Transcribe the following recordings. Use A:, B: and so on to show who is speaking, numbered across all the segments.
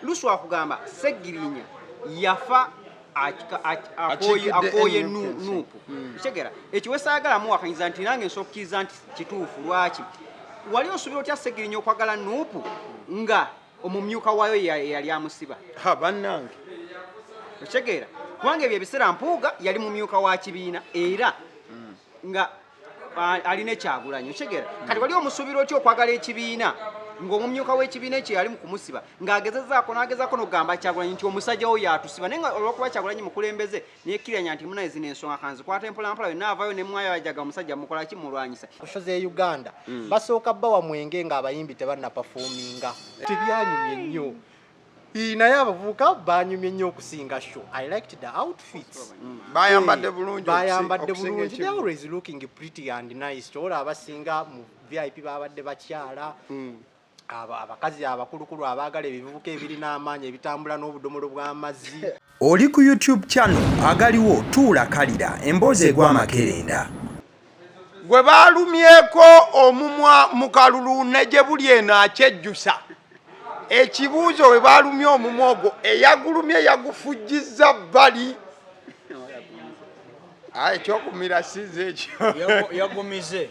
A: luswa kugamba Segirinya yafa akoye nupu kigera ekyo wesagala mu wakanyiza nti nange nsokiza nti kituufu lwaki wali osubira otya Segirinya okwagala nupu nga omumyuka wayo yali amusiba
B: bannange
A: kigera kubange ebyo ebiseera Mpuuga yali mumyuka wa kibiina era nga alina ekyagulanyo kigera kati wali omusubira otya okwagala ekibiina ng'omumyuka w'ekibiina ekyo yali mu kumusiba ng'agezaako n'ogamba Kyagulanyi nti omusajja wo yatusiba naye nga olw'okuba Kyagulanyi mukulembeze nekkiranya nti munaye zino ensonga kanzikwata empolampola yonna avaayo ne mwayo ajaga omusajja mukola ki mulwanyisa
C: kushoza e Uganda basooka bbawa mwenge ng'abayimbi tebannapafoominga tebyanyumye nnyo naye abavubuka banyumye nnyo okusinga show. I liked the outfits.
B: Bayambadde bulungi.
C: They always looking pretty and nice. Tola abasinga mu VIP babadde bakyala. Abakazi abakulukulu abagala ebivubuka ebirina amaanyi ebitambula n'obudomolo bw'amazzi.
D: Oli ku YouTube channel agaliwo tuula kalira emboozi egw'amakerenda.
B: Gwe balumyeko omumwa mu kalulu ne gye buli eno akyejjusa. Ekibuuzo we balumye omumwa ogwo eyagulumye yagufujjizza bbali. Ekyokumira size ekyo
E: yagumize.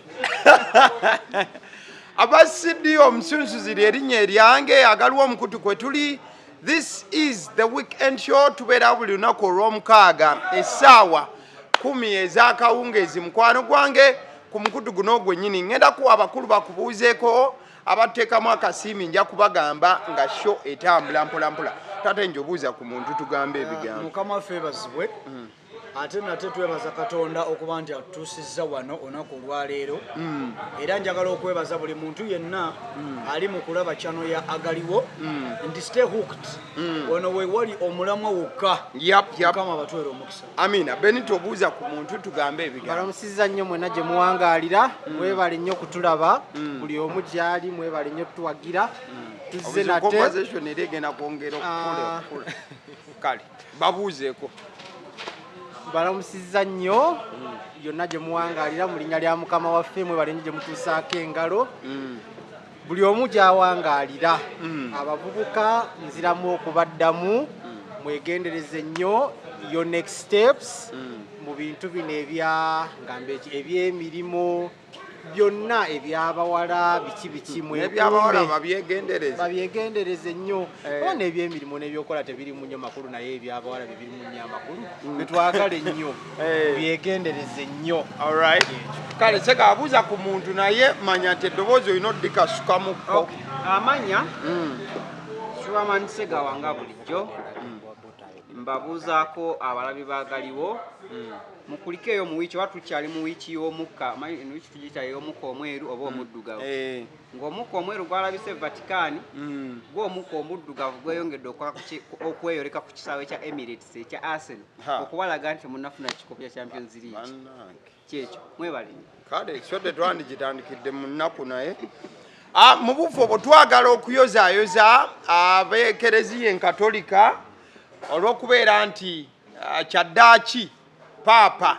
B: Abasidi omusunzuziri erinnya eryange agaliwo omukutu kwe tuli. This is the weekend show tubeera buli lunaku olw'omukaaga essaawa 10 ez'akawungeezi mukwano gwange ku mukutu guno gwennyini ngenda kuwa abakulu bakubuuzeeko abateekamu akasiimi nja kubagamba nga show etambula mpolampola tate njobuuza ku muntu tugambe ebigambo
E: mukama waffe ebazibwe ate nate twebaza Katonda okuba nti atuusizza wano olunaku olwaleero era njagala okwebaza buli muntu yenna ali mu kulaba channel ya Agaliwo nti stay hooked wano we wali omulamwa wokka mukama batwere omukisa
B: amina Benito obuuza ku muntu tugambe ebigambo
C: balamusizza nnyo mwena gye muwangaalira mwebale nnyo kutulaba buli omu gyali mwebale nnyo tuwagira tuzze nate
B: conversation eri egenda kwongera okukula kale babuuzeeko
C: balamusizza nnyo yonna gye muwangaalira mu linnya lya mukama waffe mwebale nnyo gye mutuusaako engalo buli omu gy'awangaalira abavubuka nziramu okubaddamu mwegendereze nnyo your next steps mu bintu bino eby'emirimu byonna ebyabawala biki
B: ebyabawala
C: babyegendereze nnyo oba n'ebyemirimu n'ebyokola tebirimu nnyo makulu naye ebyabawala bibirimu nnyo amakulu betwagale nnyo byegendereze nnyo
B: alright kale seka abuuza ku muntu naye manya nti eddoboozi olina oddikasukamukko
A: amanya Suwaman Sega wanga bulijjo mbabuuzaako abalabi baagaliwo mukulikeeyo mu wiiki watukyali mu wiiki y'omukka wiiki tugiyita ey'omukka omweru oba omuddugavu ng'omukka omweru gwalabise Vatican gw'omukka omuddugavu gweyongedde okweyoleka ku kisaawe kya Emirates ekya Arsenal okubalaga nti munnafuna ekikopo kya Champions League kyekyo mwebale
B: kale so tetwandigitandikidde mu nnaku naye mu bufu obwo twagala okuyozaayoza ab'ekereziya enkatolika olw'okubeera nti kyaddaaki Paapa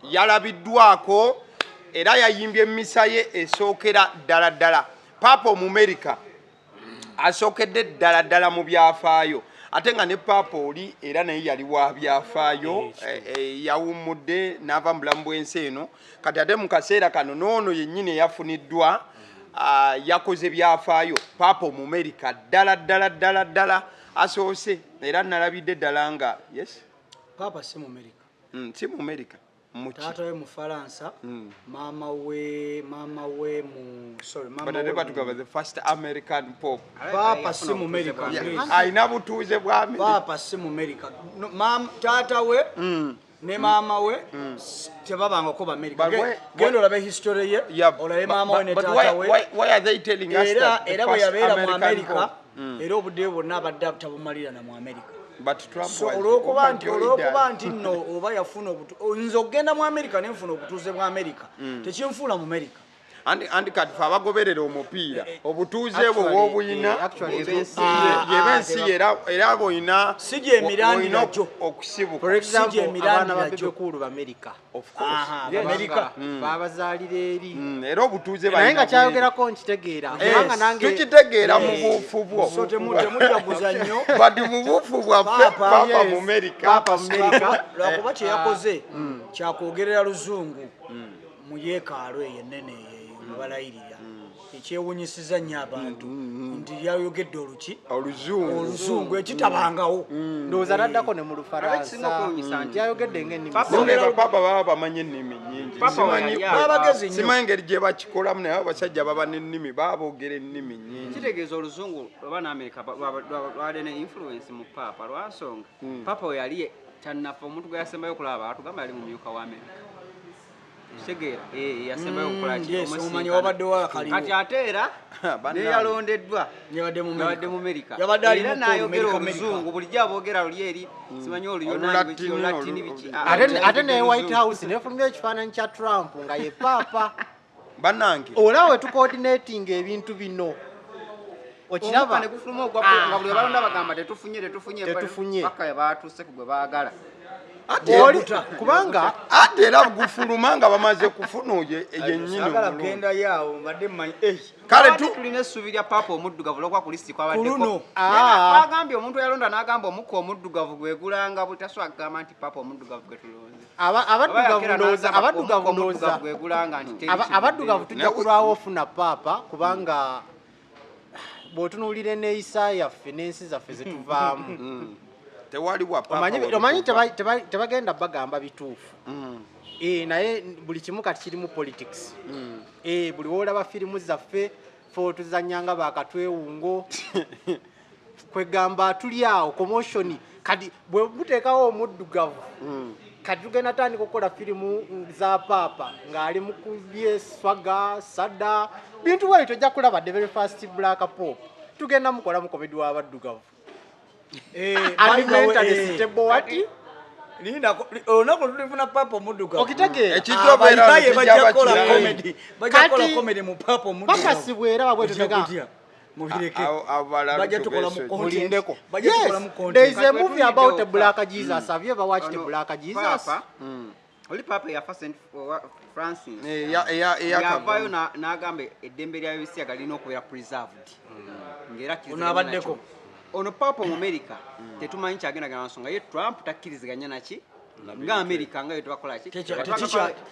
B: yalabiddwako era yayimbye emmisa ye esookera ddala Paapa Omumerika asookedde ddala mu byafaayo ate nga ne Paapa oli era naye yali wa byafaayo yawummudde n'ava mu bulamu bw'ensi eno kati ate mu kaseera kano n'ono yennyini eyafuniddwa yakoze byafaayo Paapa Omumerika ddala asoose era nalabidde ddala nga yes
E: Paapa si Mumerika
B: si mu America
E: taata we mu Faransa mama we mu
B: the first American Pope
E: Papa si mu America
B: aina butuuze bwa
E: Papa si mu America taata we ne mama we tebabanga ko ba America gendo labe history ye olabe mama we ne taata we
B: why are they telling us that
E: era bwe yabeera mu America era obudde bwonna abadde tabumalira na mu America
B: but Trump
E: so olwokuba nti nno oba yafuna nze okgenda mu America nenfuna obutuuze bwa America tekyenfuula mu America
B: andi kati fe abagoberera omupiira obutuuze bwe w'obuyina yebensi era boyina
E: sije emirandira jo
B: okusibuka
C: for example
E: Sije emirandira
C: abaana
E: jo.
C: babekulu b'Amerika
B: of course
E: America
C: babazaalira eri
B: era obutuuze
C: naye nga
B: balina
C: kyayogerako nkitegeera kubanga nange
B: tukitegeera mu buufu bwo
E: so temujjaguza nnyo
B: bati mu buufu bwaffe papa mu America
C: Papa mu America
E: lwakuba kye yakoze kyakwogerera luzungu mu yeekaalo eyo ennene eyo mwe balayirira ekyewunyisiza nnyo abantu nti yayogedde oluzungu ekitabangawo
C: ndowooza naddako ne mu Lufalansa yayogedde ng'ennimi
B: noleka papa baba bamanyi ennimi nnyingi
E: babagezi nnyo
B: simanyi engeri gye bakikolamu naye abasajja baba n'ennimi baboogera ennimi nnyingi
A: kitegeeza oluzungu oba n'amerika lwali ne influence mu papa lwansonga papa we yali tannafa omuntu gwe yasembayo okulaba atugamba yali mumyuka wa amerika kitegeera yasembayo
E: omumanyi wabadde wakaliwo
A: kati ate era neyalondeddwa yabadde mu amerika
E: Yabadde ali
A: era
E: mu
A: n'ayogera
E: America.
A: oluzungu bulijjo aboogera luli eri simanyi oluyolatini biki
C: ate ne White House nefulumya ekifaananyi kya Trump nga ye papa
B: bannange
C: olaba we tucoordinating ebintu bino okiraba
A: negufuluma nga buli balonda bagamba tetufunye
C: Tetufunye.
A: paka batuuse ku gwe baagala
C: oli kubanga
B: ate era gufuluma nga bamaze kufuna oyo yennyini
E: sagala kugenda yaawo mbadde mmanyi
B: kale
A: tulina essuubi lya papa omuddugavu lwokuba ku lisiti
E: Kuluno.
A: kwabaddekwagambye omuntu yalonda n'agamba omukka omuddugavu gwegulanga butaswa agamba nti papa omuddugavu gwe tulonze
C: abaddugavu ndowooza
A: gwegulanga nti
C: abaddugavu tujja kulwawo ofuna papa kubanga bw'otunuulira enneeyisa yaffe n'ensi zaffe zetuvaamu
B: tewaliwa
C: omanyi tebagenda bagamba bituufu naye buli kimu kati kirimu politics buli woolaba firimu zaffe fe tuzanyanga bakatwewungo kwegamba tuli awo commotion kati bwe buteekawo omuddugavu kati tugenda tandika okukola firimu za papa ng'ali mu kubye swaga sada bintu bwe tojja kulaba the very first black pop tugenda mukola mu komedi w'abaddugavu alimentalisitebowati
E: olunaku lulifuna papa omuddugavu
C: okitegeera
B: ekitobeera
E: bajja kukola komedi mu papa omuddugavu
C: bakasibwera babwetotega
E: mubireke
B: abalala
E: bajja tukola mu
C: mulindeko
E: bajja tukola mu
C: yes
E: content.
C: there is a movie about a black Jesus have you ever watched a black Jesus
A: papa oli papa yafa St. Francis
B: eyakavayo
A: yavaayo n'agamba eddembe lya bisiyaga lirina okubeera preserved ng'era
E: Onaabaddeko.
A: ono papa mu America tetumanyi kyagendagana nsonga ye Trump takkiriziganya naki nga America nga yetubakola ki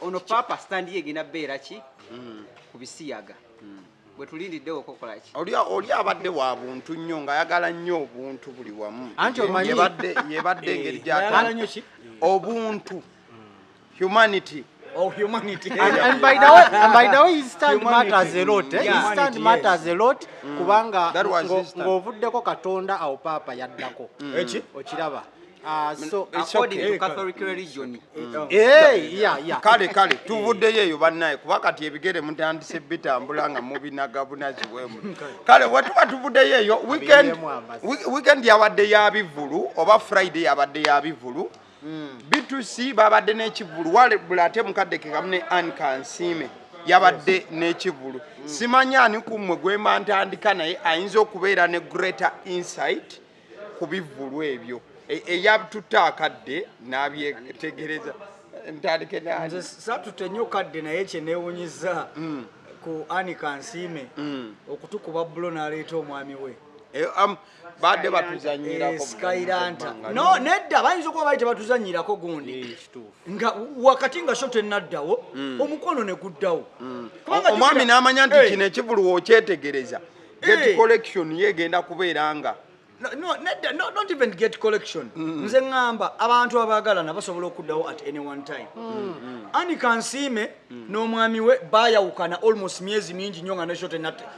A: ono papa stand ye egenda beera ki ku bisiyaga bwe tulindiddewo okukola ki
B: oli abadde wa buntu nnyo ng'ayagala nnyo obuntu buli wamu
C: Anti omanyi
B: yebadde engeri
E: Ayagala nnyo ki?
B: obuntu humanity
E: Humanity.
C: and by the way his stand matters a lot his stand matters a lot kubanga
B: That was his stand.
C: ng'ovuddeko katonda awo papa yaddako
E: Eki?
C: okiraba so
A: according to Catholic religion
C: yeah
B: kale tuvuddeyo eyo bannaye kuba kati ebigere mutandise bitambula nga mubinaga bunaziwemu kale wetuba tuvuddeyo eyo weekend yabadde ya bivulu oba Friday yabadde ya bivulu B2C babadde n'ekivulu walebula ate mukadde kekamu ne Anne Kansiime yabadde n'ekivulu simanyi ani kummwe gwemba ntandika naye ayinza okubeera ne greater insight ku bivulu ebyo eyatutte akadde n'abyetegereza ntandike
E: Nze satute nnyo kadde naye kye neewunyiza ku Anne Kansiime okutukuba bulo n'aleeta omwami we
B: badde batuzanyirako
E: Skylanta no nedda bayinza okuba bali tebatuzanyirako gundi nga wakati nga shot enaddawo omukono ne guddawo
B: omwami n'amanya nti kino ekivulu wokyetegereza get collection yegenda kubeera nga
E: No, not even get collection. Nze ngamba abantu abagalana basobola okuddawo at any one time. Anne Kansiime n'omwami we bayawukana almost myezi mingi nnyo nga nesho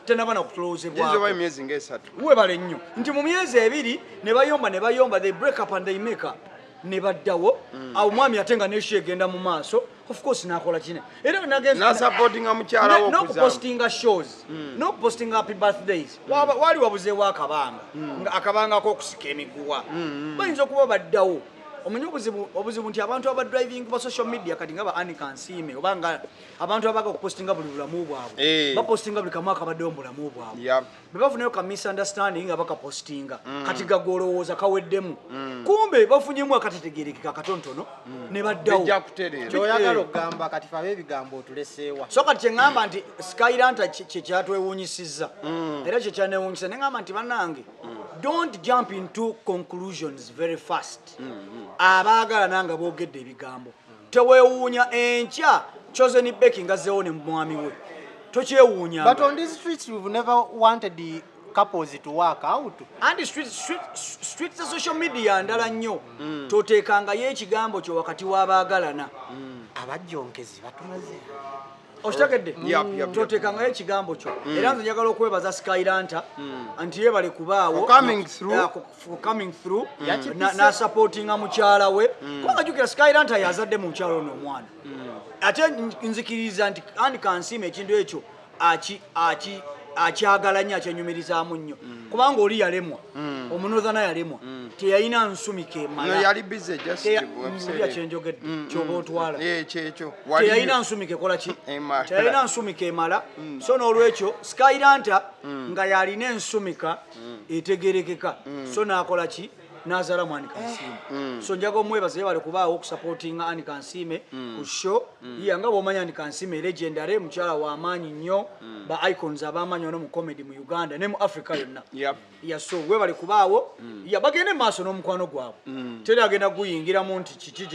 E: tenaba na kuclosebwako.
B: Izo myezi ng'esatu.
E: Uwe bale nnyo. Nti mu myezi ebiri ne bayomba they break up and they make up. Ne baddawo awo mwami ate nga nesho egenda mu maaso. Of course nakola kine. Era
B: na supporting mukyala wo
E: no posting shows. No posting happy birthdays. Wali wabuze wa akabanga. Akabanga ko kusika emiguwa. Bayinza okuba baddawo. omanyi obuzibu nti abantu aba driving ba social media kati nga ba Anika Nsiime oba nga abantu abaga okupostinga buli bulamu bwabwe bapostinga buli kamu akabaddeyo mu bulamu bwabwe bwe bafunayo ka misunderstanding nga bakapostinga kati gagolowooza kaweddemu kumbe bafunyemu akatetegerekeka katonotono ne baddawo
C: kyoyagala okugamba kati fabe ebigambo otuleseewa
E: so kati kyeŋŋamba nti Skylanta kyekyatwewuunyisizza era kyekyanewuunyisa ne ŋŋamba nti bannange don't jump into conclusions very fast abaagala nanga boogedde ebigambo teweewuunya enkya Chosen Becky ngazzeewo ne mwami we tokyewuunya
C: but on these streets we've never wanted the couples to work out
E: and street za social media ndala nnyo toteekangayo ekigambo kyo wakati w'abaagalana
C: abajjonkezi batumaze
E: okitegedde toteekangayo ekigambo kyo era nze njagala okwebaza Skylanta nti ye bali kubaawo coming through n'asupportinga mukyala we kubanga jjukira Skylanta yazadde mu mukyala ono omwana ate nzikiriza nti Anika Nsiime ekintu ekyo akyagala nnyo akyenyumirizaamu nnyo kubanga oli yalemwa omunothana yalemwa teyalina nsumika emala kyenjogedde kyoba otwala teyalina nsumika ekola ki teyalina nsumika emala so n'olwekyo Skylanta nga yalina ensumika etegerekeka so n'akola ki n'azaalamu Anika Nsiime so njaga omwebaza bali kubaawo okusupportinga Anika Nsiime ku show nga bw'omanya Anika Nsiime legendary mukyala w'amaanyi nnyo ba icons ab'amaanyi wano mu comedy mu Uganda ne mu Africa yonna so we bali kubaawo bagende maaso n'omukwano gwabwe teri agenda guyingiramu nti kiki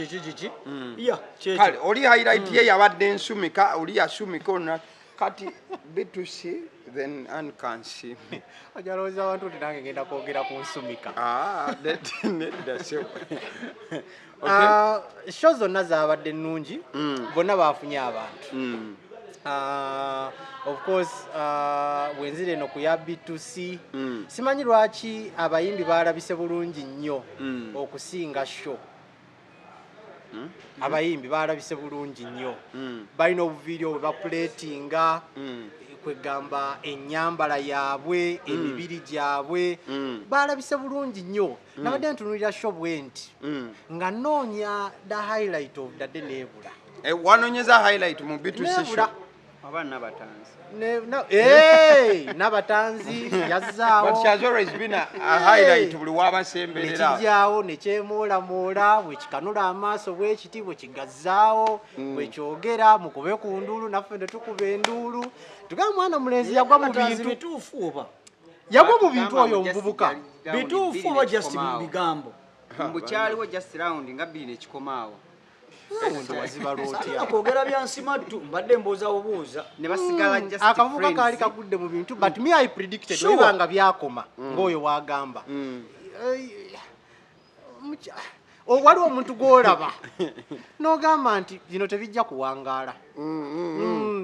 B: kale oli highlight ye yabadde ensumika oli yasumika ona kati bitusi then Anika Nsiime
C: ajalooza abantu nti nange ngenda kwogera ku nsumika show zonna zaabadde nnungi bonna baafunye abantu of course bwenzira eno ku ya B2C simanyi lwaki abayimbi baalabise bulungi nnyo okusinga show abayimbi baalabise bulungi nnyo balina obuvidiyo bwe bapuleetinga kwegamba ennyambala yaabwe emibiri gyabwe baalabise bulungi nnyo nabadde ntunulira show bwenti nga noonya the highlight of the day neebula
B: wanoonyeza highlight mu B2C
A: aba nabatanzi
C: nabatanzi yazzaawo
B: but she has always been a highlight buli wabasemberera
C: nekijjaawo nekyemoolamoola bwekikanula amaaso bwekiti bwekigazzaawo bwekyogera mukube ku nduulu naffe ne tukuba enduulu tugamba mwana mulenzi yagwa mu bintu
E: bituufu oba
C: yagwa mu bintu oyo omuvubuka
E: bituufu oba just mu bigambo
A: mbukyaliwo just round nga bbiri nekikomaawo
E: kwogera byansimattu mbadde mbooza bubuuza
A: ne basigala just
C: akavubuka kaali kagudde mu bintu but me I predicted webanga byakoma ng'oyo wagamba waliwo omuntu gw'olaba n'ogamba nti bino tebijja kuwangaala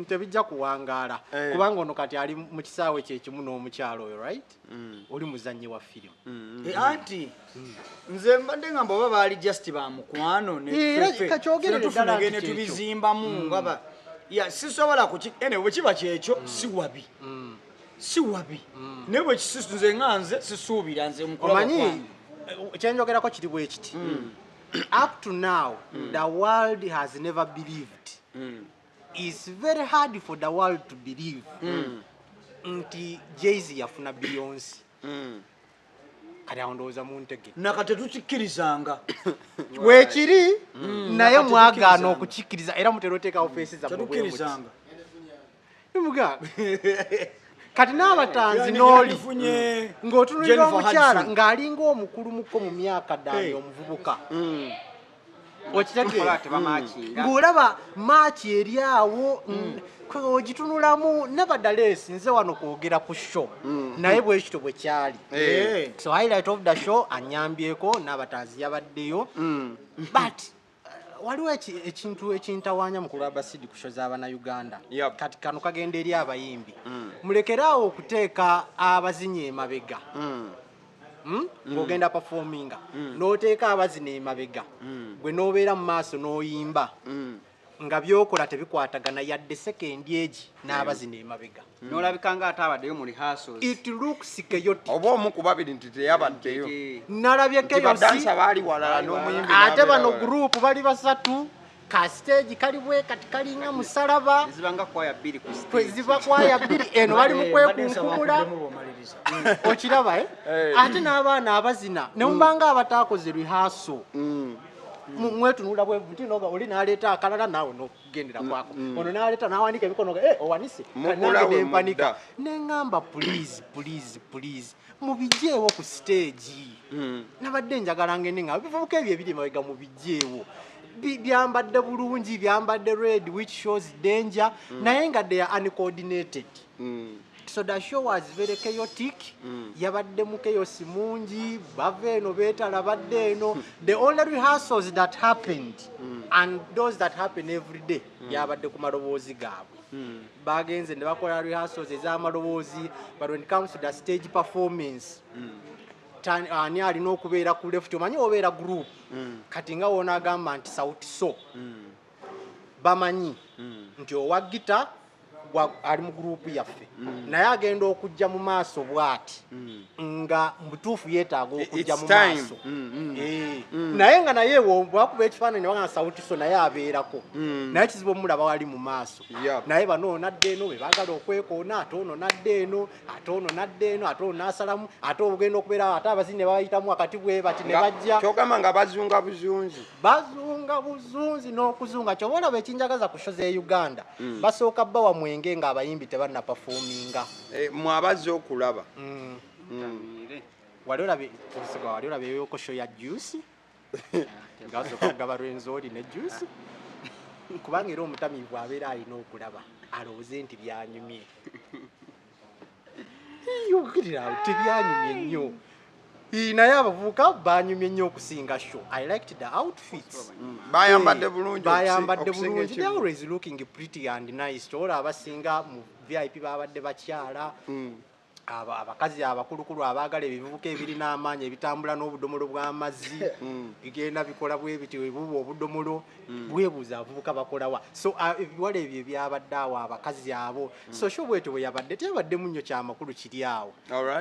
C: tebijja kuwangaala kubanga ono kati ali mu kisaawe kyekimu n'omukyalo oyo right oli muzannyi wa firimu
E: anti nze mbadde ngamba oba baali just ba mukwano netufune tubizimbamu ngaba sisobola bwe kiba kyekyo si wabi naye bwe nze nga nze sisuubira nze
C: omanyi kyenjogerako kiri bwe kiti up to now the world has never believed it's very hard for the world to believe nti Jay-Z yafuna Beyonce kati awo ndowooza muntege
E: nakati tetukikkirizanga
C: weekiri naye mwagaana okukikkiriza era mutera oteekawo feesi zammebwemuti kati n'abatanzi n'oli ng'otunulira omukyala ng'alinga omukulumuko mu myaka ddala omuvubuka ng'olaba maaki eri awo ogitunulamu nevertheless nze wano kwogera ku show naye bwekito bwe kyali so highlight of the show anyambyeko n'abatanzi yabaddeyo but waliwo ekintu ekintawaanya mu kulaba sidi ku show z'Abannayuganda kati kano kagenda eri abayimbi mulekeraawo okuteeka abazinyi emabega ng'ogenda performinga n'oteeka abazina emabega gwe n'obeera mu maaso n'oyimba nga byokola tebikwatagana yadde second age n'abazina emabega
A: n'olabika nga ate abaddeyo mu rehearsals.
C: it looks chaotic
B: oba omu ku babiri nti teyabaddeyo
C: nalabye
B: badansa baali walala n'omuyimbi
C: ate bano group bali basatu ka stage kali bwe kati kalinga musalaba
A: zibanga kwaya bbiri ku stage.
C: kweziba kwaya bbiri eno bali mu kwekunkumula okiraba ate n'abaana abazina ne mubanga abataakoze rehearsal mwetunula bwe buti noga oli n'aleeta akalala naawe n'okugendera kwako ono n'aleeta n'awanika emikono ga owanise kanange nempanika neŋŋamba please mubijjeewo ku stage nabadde njagala ngende nga bivubuka ebyo ebiri mabega mubijjeewo byambadde bulungi byambadde red which shows danger naye nga they are uncoordinated so the show was very chaotic yabadde mu chaos mungi bava eno beetala badde eno the only rehearsals that happened and those that happen every day yabadde ku maloboozi gaabwe bagenze ne bakola rehearsals ez'amaloboozi but when it comes to the stage performance ani alina okubeera ku left omanyi obeera group kati nga wona agamba nti sauti so bamanyi nti owa gita ali mu group yaffe naye agenda okujja mu maaso bw'ati nga mutuufu yeetaaga okujja mu maaso naye nga naye bwakuba ekifaananyi wagana sauti so naye abeerako naye kizibu omulaba wali mu maaso naye bano onadde eno bwe baagala okwekoona ate ono nadde eno ate ono nadde eno ate ono n'asalamu ate obugenda okubeera ate abazini ne bayitamu wakati bwe bati ne bajja
B: kyogamba nga bazunga buzunzi n'okuzunga kyoba olaba ekinjagaza ku show z'e Uganda basooka bbawa mwenge nga abayimbi tebanna performinga mwabazze okulaba
C: wali olabe yokosho ya juice ngasoka kugaba Rwenzori ne juice kubanga era omutamiivu abeera alina okulaba alowooze nti byanyumye yogirira tebyanyumye nnyo naye abavubuka banyumye nnyo okusinga show. I liked the outfits
B: bayambadde bulungi
C: they always looking pretty and nice tola abasinga mu VIP babadde bakyala abakazi abakulukulu abaagala ebivubuka ebirina amaanyi ebitambula n'obudomolo bw'amazzi bigenda bikola bwe biti webuba obudomolo bwebuuza abavubuka bakolawa so ebiwala ebyo ebyabadde awo abakazi abo so show bwetyo bwe yabadde teyabaddemu nnyo kyamakulu kiri awo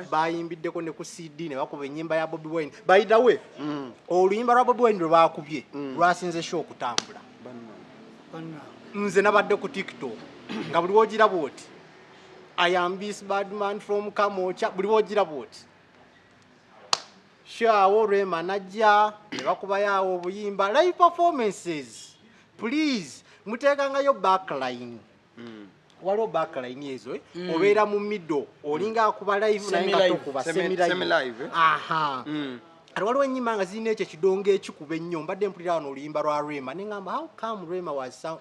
C: bayimbiddeko ne ku CD ne bakuba ennyimba ya Bobi Wine by the way oluyimba lwa Bobi Wine lwe baakubye lwasinze show okutambula nze nabadde ku TikTok nga buli wogiraba oti I am this bad man from Kamocha buli wogira bwoti shawo Rema najja ne bakubayawo obuyimba live performances please muteekangayo backline waliwo backline ezo obeera mu middle olinga akuba live naye nga tokuba semi live ati waliwo ennyimba nga zirina ekyo ekidongo ekikuba ennyo mbadde mpulira wano oluyimba lwa Rema ne ngamba how come Rema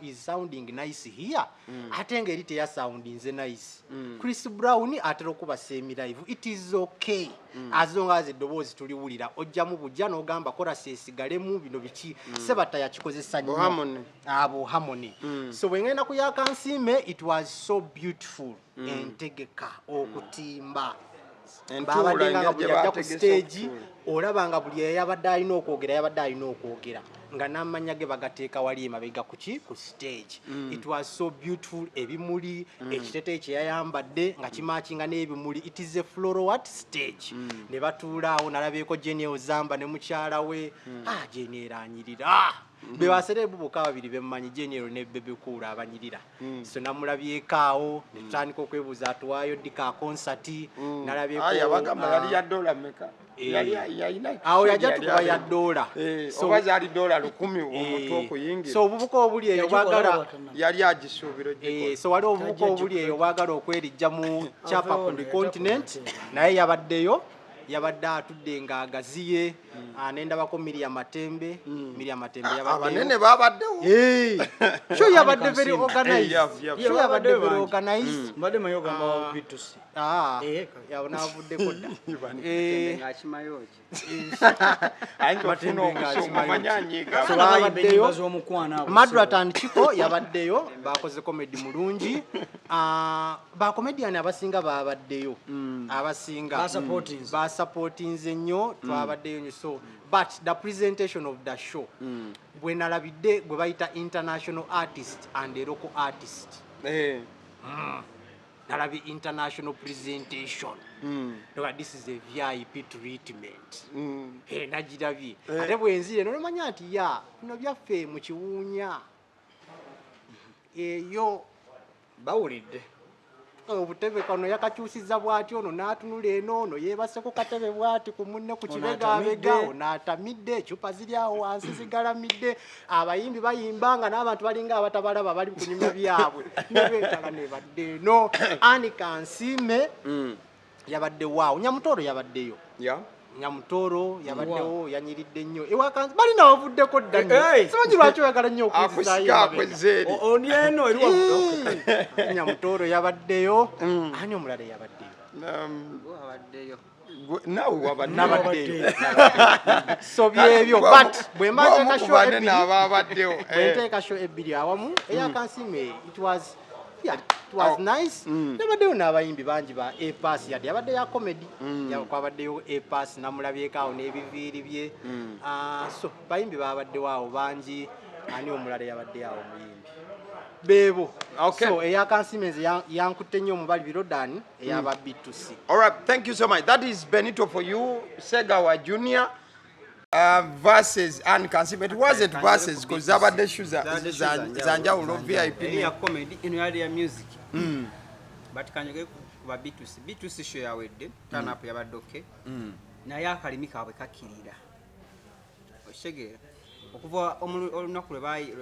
C: is sounding nice here ate nga eri teyasoundinze nice Chris Brown atera okuba semi live it is okay as long as eddoboozi tuliwulira ojjamu bujja n'ogamba korasi esigalemu bino biki sebata yakikozesa nnyo abo harmony so bwe ngenda ku yakansiime it was so beautiful entegeka okutimba babadde nga buli ajja ku stage olaba buli eyabadde alina okwogera nga n'amanya ge bagateeka wali emabega kuki ku stage it was so beautiful ebimuli ekiteteeyi kye yayambadde nga kimaakinga n'ebimuli it is a floral stage ne batuula awo nalabeeko Jenny Ozamba ne mukyala we Jenny eranyirira bewaserebu bokka babiri bemmanyi Jenny ne Bebe Cool abanyirira so namulabyeko awo ne tutandika okwebuuza atuwaayo ddi ka concert nalabyeko
B: yabagamba yali ya $1 meka
C: awo yajja tukuba ya $1
B: oba zaali $100 omuntu okuyingira
C: so obuvuka obuli eyo bwagala
B: yali agisuubira
C: so waliwo obuvuka obuli eyo bwagala okwerijja mu chapa ku continent naye yabadde atudde nga agaziye nendabako Miriam Matembe
B: abanene babaddewo
C: sho yabadde very organized yavuddeko dda
A: ng'akimayo ki
B: ayinza okufuna okusonga manyanyiga
C: babaddeyo Madrat and Chiko yabaddeyo bakoze comedy mulungi bakomedian abasinga babaddeyo abasinga basupportinze nnyo twabaddeyo nnyo so but the presentation of the show bwe nalabidde bwe bayita international artist and a local artist nalabi international presentation look this is a VIP treatment najirabye ate bwenzire nomanya nti ya bino byaffe mu kiwunya eyo
E: bawulidde
C: obutebe kano yakakyusiza bwati ono n'atunula eno ono yeebase ku katebe bwati ku munne ku kibegabega onaatamidde ecupa ziri awo wansi zigalamidde abayimbi bayimba nga n'abantu balinga abatabalaba bali ku nyumya byabwe nebeetala nebadde eno Anika Nsiime yabadde waawo Nyamutoro yabaddeyo Nyamutoro yabaddewo yanyiridde nnyo ewakansi bali nawavuddeko dda nnyo simanyi lwaki oyagala nnyo okuzaayo
E: oni eno eri
C: Nyamutoro yabaddeyo ani omulala yabaddeyo
B: nawe
C: wabaddeyo so byebyo but bwe nteeka show ebbiri awamu eyakansiime it was nice yabaddeyo n'abayimbi bangi ba A-Pass yadde yabadde ya comedy kwabaddeyo A-Pass namulabyeko awo n'ebiviiri bye so bayimbi babaddewo awo bangi ani omulala yabadde awo muyimbi beebo so eyakansimenze yankutte nnyo omubali birodani eyaba B2C.
B: Alright, thank you so much. That is Benito for you, Segawa Junior versus Anika Nsiime. It wasn't versus because zabadde shoes zanjawulo VIP
A: ya comedy eno yali ya music but kanyoge kuba B2C show yawedde turn up yabadde okay naye akalimi kaabwe kakkirira oshegera okuva olunaku lwe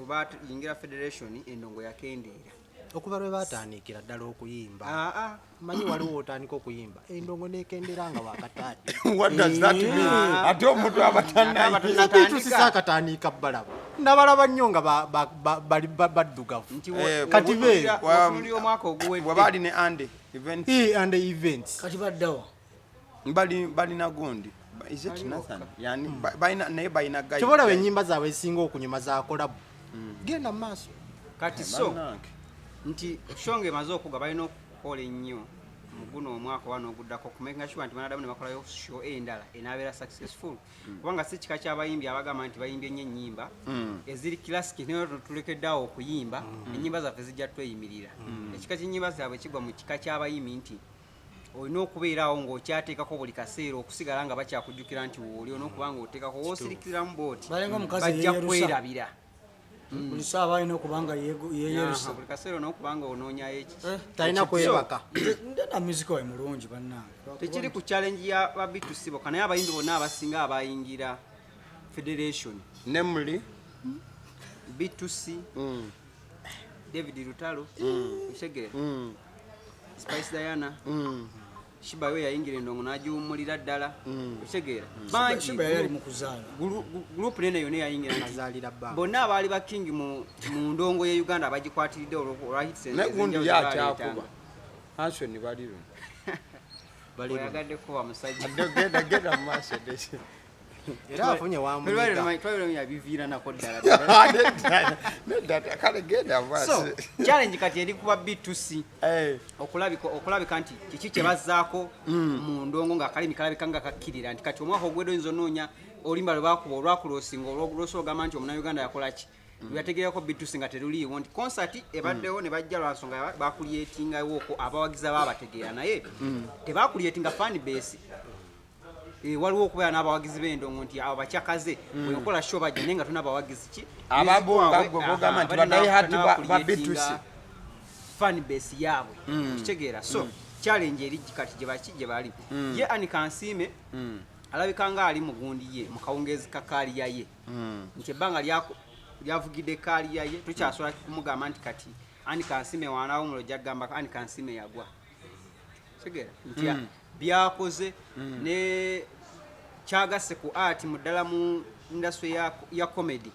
A: bayingira federation endongo yakendeera
C: okuva lwe batandikira ddala okuyimba manyi waliwo otandika okuyimba endongo nekendeera nga wakataati
B: what does that mean ate omuntu
C: abatandika balaba ndabalaba nnyo nga baddugavu kati
A: beuli omwaka oguwedde
B: bali ne ande
C: events
E: kati baddawa
B: balina gundi is it Nathan yani balina guy
C: kibola ennyimba zaabwe esinga okunyuma za kolabu genda maaso
A: kati so nti shonge emaze okuga balina okukola ennyo mu guno omwaka wano oguddako kumenga sure nti banadamu ne bakolayo show endala enaabeera successful kubanga si kika ky'abayimbi abagamba nti bayimbye ennyo ennyimba eziri classic nayo tulekeddeawo okuyimba ennyimba zaffe zijja tweyimirira ekika ky'ennyimba zaabwe kigwa mu kika ky'abayimbi nti olina okubeerawo ng'okyateekako buli kaseera okusigala nga bakyakujjukira nti wooli olina ng'oteekako woosirikiramu booti bajja kwerabira
E: buli saaba alina okubanga yeeyerusa
A: buli kaseera olina onoonyayo eki
C: talina kwebaka
E: ndena music wawe mulungi bannange
A: tekiri ku challenge ya ba B2C bokka naye abayimbi bonna abasinga abayingira federation
B: nemuli
A: B2C David Lutalo Shegere Spice Diana Shiba we yayingira endongo nagiwumulira ddala Shegere bangi
E: Shiba yali mu kuzaala
A: group nene yone yayingira
C: azaalira bba
A: bonna abaali ba king mu ndongo ye Uganda abagikwatiridde olwa hit sense
B: negundi yakyakuba Anthony baliro
A: bayagadde ko bamusajja
B: genda mu maaso desi
C: era afunye wamuliga
A: twaliro yabiviira nako ddala
B: so
A: challenge kati eri kuba B2C okulabika nti kiki kye bazzaako mu ndongo ng'akalimi kalabika nga kakkirira nti kati omwaka ogwedde oyinza onoonya olimba lwe bakuba olwakulosinga olw'osogamba nti omunnayuganda yakola ki yategerako B2C nga teruliiwo nti konsati ebaddewo ne bajja lwa nsonga bakulyetingawo okwo abawagizi ababategeera naye tebakulyetinga fan base waliwo okubeera n'abawagizi b'endongo nti abo bakyakaze bweokola show bajja naye nga tuna abawagizi ki
B: ababonga gogamba nti banayihati ba B2C
A: fan base yaabwe okitegeera so challenge eri kati gye bali ye Anika Nsiime alabika nga ali mu gundi ye mu kawungeezi ka kaaliya ye nti ebbanga lyavugidde kaaliya ye tukyasobola kumugamba nti kati Anika Nsiime waanaawo mulo gyagamba Anika Nsiime yagwa kitegeera nti byakoze ne kyagasse ku art muddala mu industry ya comedy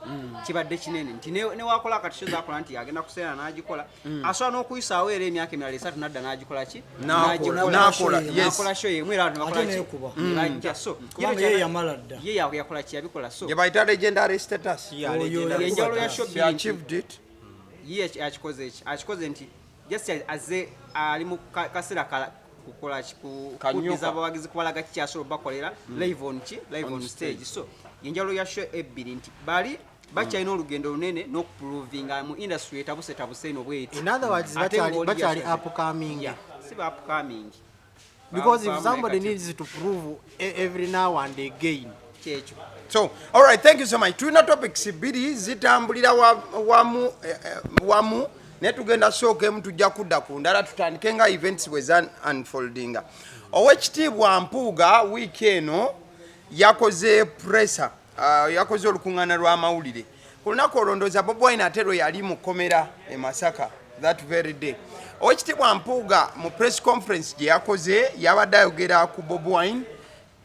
A: kibadde kinene nti ne wakola akatisho zakola nti agenda kuseera n'agikola asobola n'okuyisaawo era emyaka emirala 3 nadda n'agikola ki n'akola show yemwe era
E: ate neekuba
A: bajja so
E: kubanga ye yamala dda
A: ye yakola ki yabikola so
B: ye bayita legendary status
A: yenjawulo ya show
B: she achieved it
A: ye akikoze nti just aze ali mu kaseera kukola kukudiza abawagizi kubalaga kikyasobola bakolera live on stage so yenjalo ya show ebbiri nti bali bakyalina olugendo lunene n'okuprovinga mu industry etabuse ino bweti.
C: In other words, bakyali upcoming.
A: Yeah, si upcoming.
C: Because if somebody needs to prove every now and again.
A: Checho.
B: So, all right, thank you so much. Tulina topics biri zitambulira wamu netugenda sooka emu tujja kudda ku ndala tutandike nga events weza unfoldinga. Owekitiibwa Mpuuga wiiki eno yakoze pressure yakoze olukuŋŋaana lw'amawulire ku lunaku olondooza Bobi Wine ate lwe yali mu kkomera e Masaka that very day. Owekitiibwa Mpuuga mu press conference gye yakoze yabadde ayogera ku Bobi Wine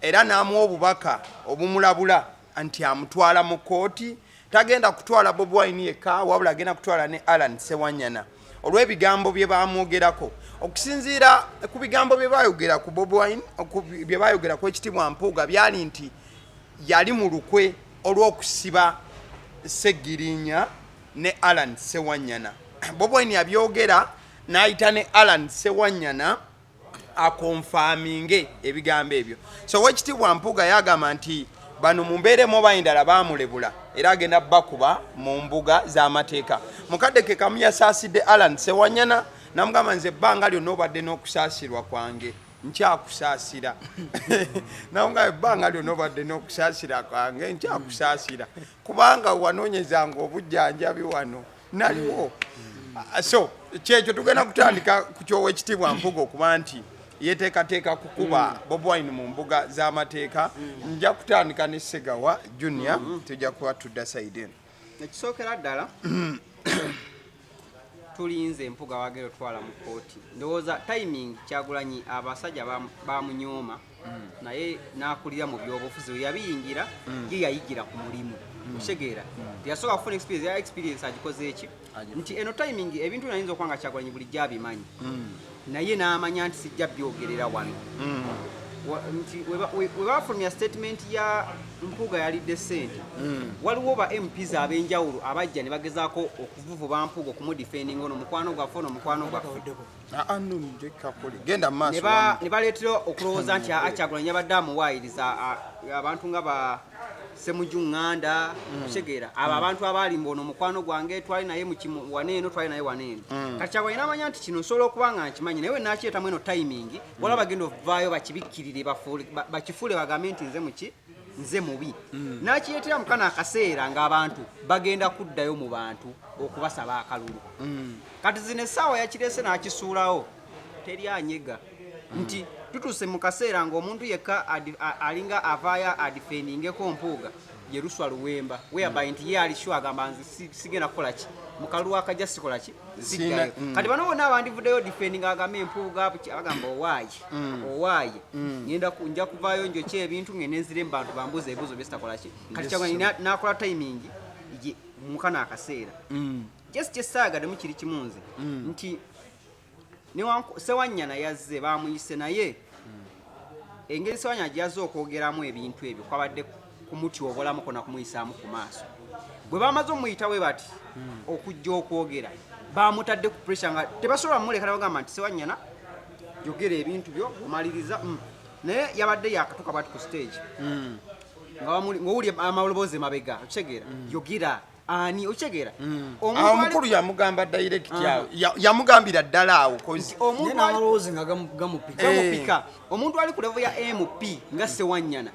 B: era n'amuwa obubaka obumulabula nti amutwala mu kooti tagenda kutwala Bobi Wine yekka wabula agenda kutwala ne Alan Sewanyana olw'ebigambo bye bamwogerako okusinziira ku bigambo bye bayogera ku Bobi Wine bye bayogera ku Ekitiibwa Mpuuga byali nti yali mu lukwe olw'okusiba Ssegirinya ne Alan Sewanyana. Bobi Wine yabyogera n'ayita ne Alan Sewanyana akonfaminge ebigambo ebyo. So Owekitiibwa Mpuuga yagamba nti bano mu mbeera emu endala baamulebula era agenda bakuba mu mbuga z'amateeka. Mukadde ke kamu yasaasidde Alan Sewanyana namugamba nze ebbanga lyonna obadde n'okusaasirwa kwange nkyakusaasira. Namugamba ebbanga lyonna obadde n'okusaasira kwange nkyakusaasira kubanga wanoonyezanga obujjanjabi wano naliwo. So kyekyo tugenda kutandika ku ky'Owekitiibwa Mpuuga okuba nti yeteekateeka kukuba Bobi Wine mu mbuga z'amateeka. Nja kutandika ne Segawa Junior tujja kuba tudda side eno.
A: Ekisookera ddala tulinze Mpuuga wagera otwala mu kooti ndowooza timing Kyagulanyi abasajja bamunyooma naye n'akulira mu byobufuzi we yabiyingira ye yayigira ku mulimu kutegeera teyasooka kufuna experience agikoze eki nti eno timing ebintu nayinza okuba nga Kyagulanyi bulijjo abimanyi naye n'amanya nti sijja byogerera wano nti we bafulumya statement ya Mpuuga yalidde ssente waliwo ba MPs ab'enjawulo abajja ne bagezaako okuvuvuba Mpuuga okumudifendinga ono mukwano gwaffe ono mukwano gwaffe
B: genda maaso
A: ne baleetera okulowooza nti Kyagulanyi yabadde amuwaayiriza abantu nga ba Semujunganda kutegeera abo abantu abalimba ono mukwano gwange twali naye waneeno twali naye waneeno kati Kyagulanyi n'amanya nti kino nsobola okuba nga nkimanyi naye nakireetamu eno timing wala bagenda ovaayo bakibikkirire bakifuule bagambe nti nze mubi n'akireetera mukana akaseera ng'abantu bagenda kuddayo mu bantu okubasaba akalulu kati zino essaawa yakireese n'akisuulawo teri anyega nti tutuuse mu kaseera ng'omuntu yekka alinga avaayo adifendingeko Mpuuga ye Luswa Luwemba whereby nti ye ali sure agamba nze sigenda kukola ki mu kalulu akajja sikola ki siddayo kati bano bonna abandivuddeyo difendinga agambe Mpuuga bagamba owaaye nja kuvaayo njokye ebintu ngende nzire mu bantu bambuuza ebibuuzo bye sitakola ki kati Kyagulanyi n'akola timing mukana akaseera just kyessaagademu kiri kimu nze nti Sewanyana yazze bamuyise naye engeri Sewanyana gyaze okwogeramu ebintu ebyo kwabadde kumutyoboolamu kona kumuyisaamu ku maaso bwe bamaze omuyita we bati okujja okwogera bamutadde ku pressure nga tebasobola muleka bagamba nti Sewanyana yogera ebintu byo omaliriza naye yabadde yakatuka bati ku stage ng'owulya amaloboozi mabega okitegeera yogera ani okitegeera
B: omukulu yamugamba direct yamugambira ddala awo
E: n'amalowoozi nga gamupika
A: omuntu ali ku level ya MP nga Sewanyana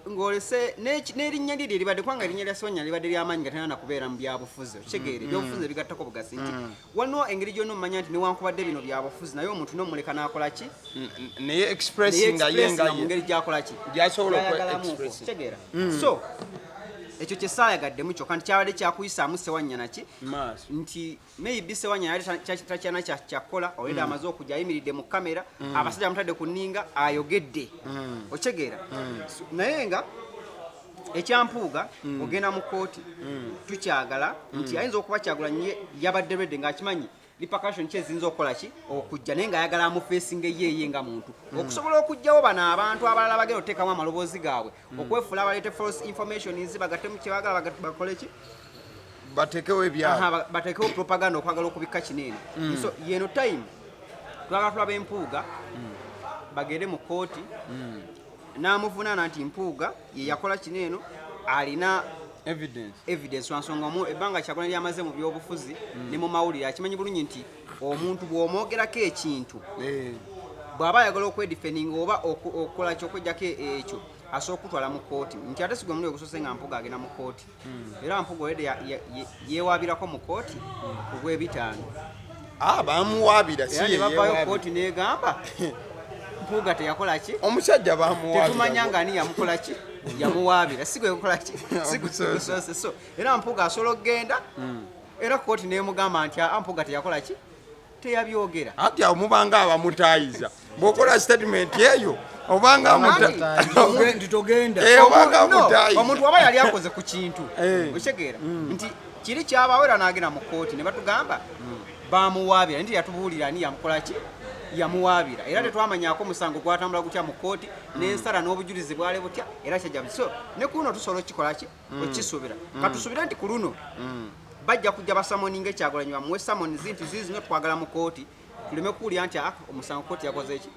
A: ng'olese n'erinnya lye libadde kubanga erinnya lya Sewanyana libadde ly'amaanyi nga tena kubeera mu byabufuzi okitegeera ebyobufuzi ebigattako bugasi nti waliwo engeri gyonna omumanya nti newankubadde bino byabufuzi naye omuntu n'omuleka n'akola ki
B: naye expressinga yenga
A: mu ngeri gy'akola ki
B: gyasobola
A: okitegeera so ekyo kyesaayagadde mu kyokka nti kyabadde kyakuyisaamu Sewanyana ki nti maybe Sewanyana yali takyana kyakkola olwedde amaze okujja ayimiridde mu kamera abasajja bamutadde ku nninga ayogedde okitegeera naye nga ekyampuuga ogenda mu kooti tukyagala nti ayinza okuba Kyagulanyi yabadde redde ng'akimanyi repercussion ki eziyinza okukola ki okujja naye ng'ayagala amufeesinga yeeye nga muntu okusobola okujjawo bano abantu abalala bagenda oteekamu amaloboozi gaabwe okwefuula baleete false informations bagatte mu kyebagala bakole ki
B: batekewo ebyalo
A: batekewo propaganda okwagala okubikka kineeno so yeno time twagala tulaba empuuga bagende mu kooti n'amuvunaana nti mpuuga ye yakola kineeno alina evidence wansonga ebbanga Kyagulanyi lyamaze mu byobufuzi ne mu mawulire akimanyi bulungi nti omuntu bw'omwogerako ekintu bw'aba ayagala okwedifendinga oba okukola kyokujjako ekyo asobola okutwala mu kooti nti ate sigwe muli ogusose nga mpuuga agenda mu kooti era mpuuga olwedde yeewaabirako mu kooti ogw'ebitaano
B: bamuwaabira
A: era ne bavayo kooti n'egamba mpuuga teyakola ki
B: omusajja bamuwaabira
A: tetumanya nga ani yamukola ki yamuwaabira sigwe yakola ki sigusose so era mpuuga asobola okgenda era kooti n'emugamba nti mpuuga teyakola ki teyabyogera
B: ati awo mubanga abamutaayiza bw'okola statement eyo obanga
E: titogenda
B: obanga amutaayiza
A: omuntu waba yali akoze ku kintu okitegeera nti kiri kyabaawo era n'agenda mu kooti ne batugamba bamuwaabira nti yatubuulira ani yamukola ki yamuwaabira era tetwamanyako musango gwatambula gutya mu kooti n'ensala n'obujulizi bwali butya era kyajja so ne kuno tusobola okikola ki okisuubira katusubire nti ku luno bajja kujja basamoninga Ekyagulanyi bamuwe samonizi nti zino twagala mu kooti tuleme kuwulira nti omusango kooti yakoze ki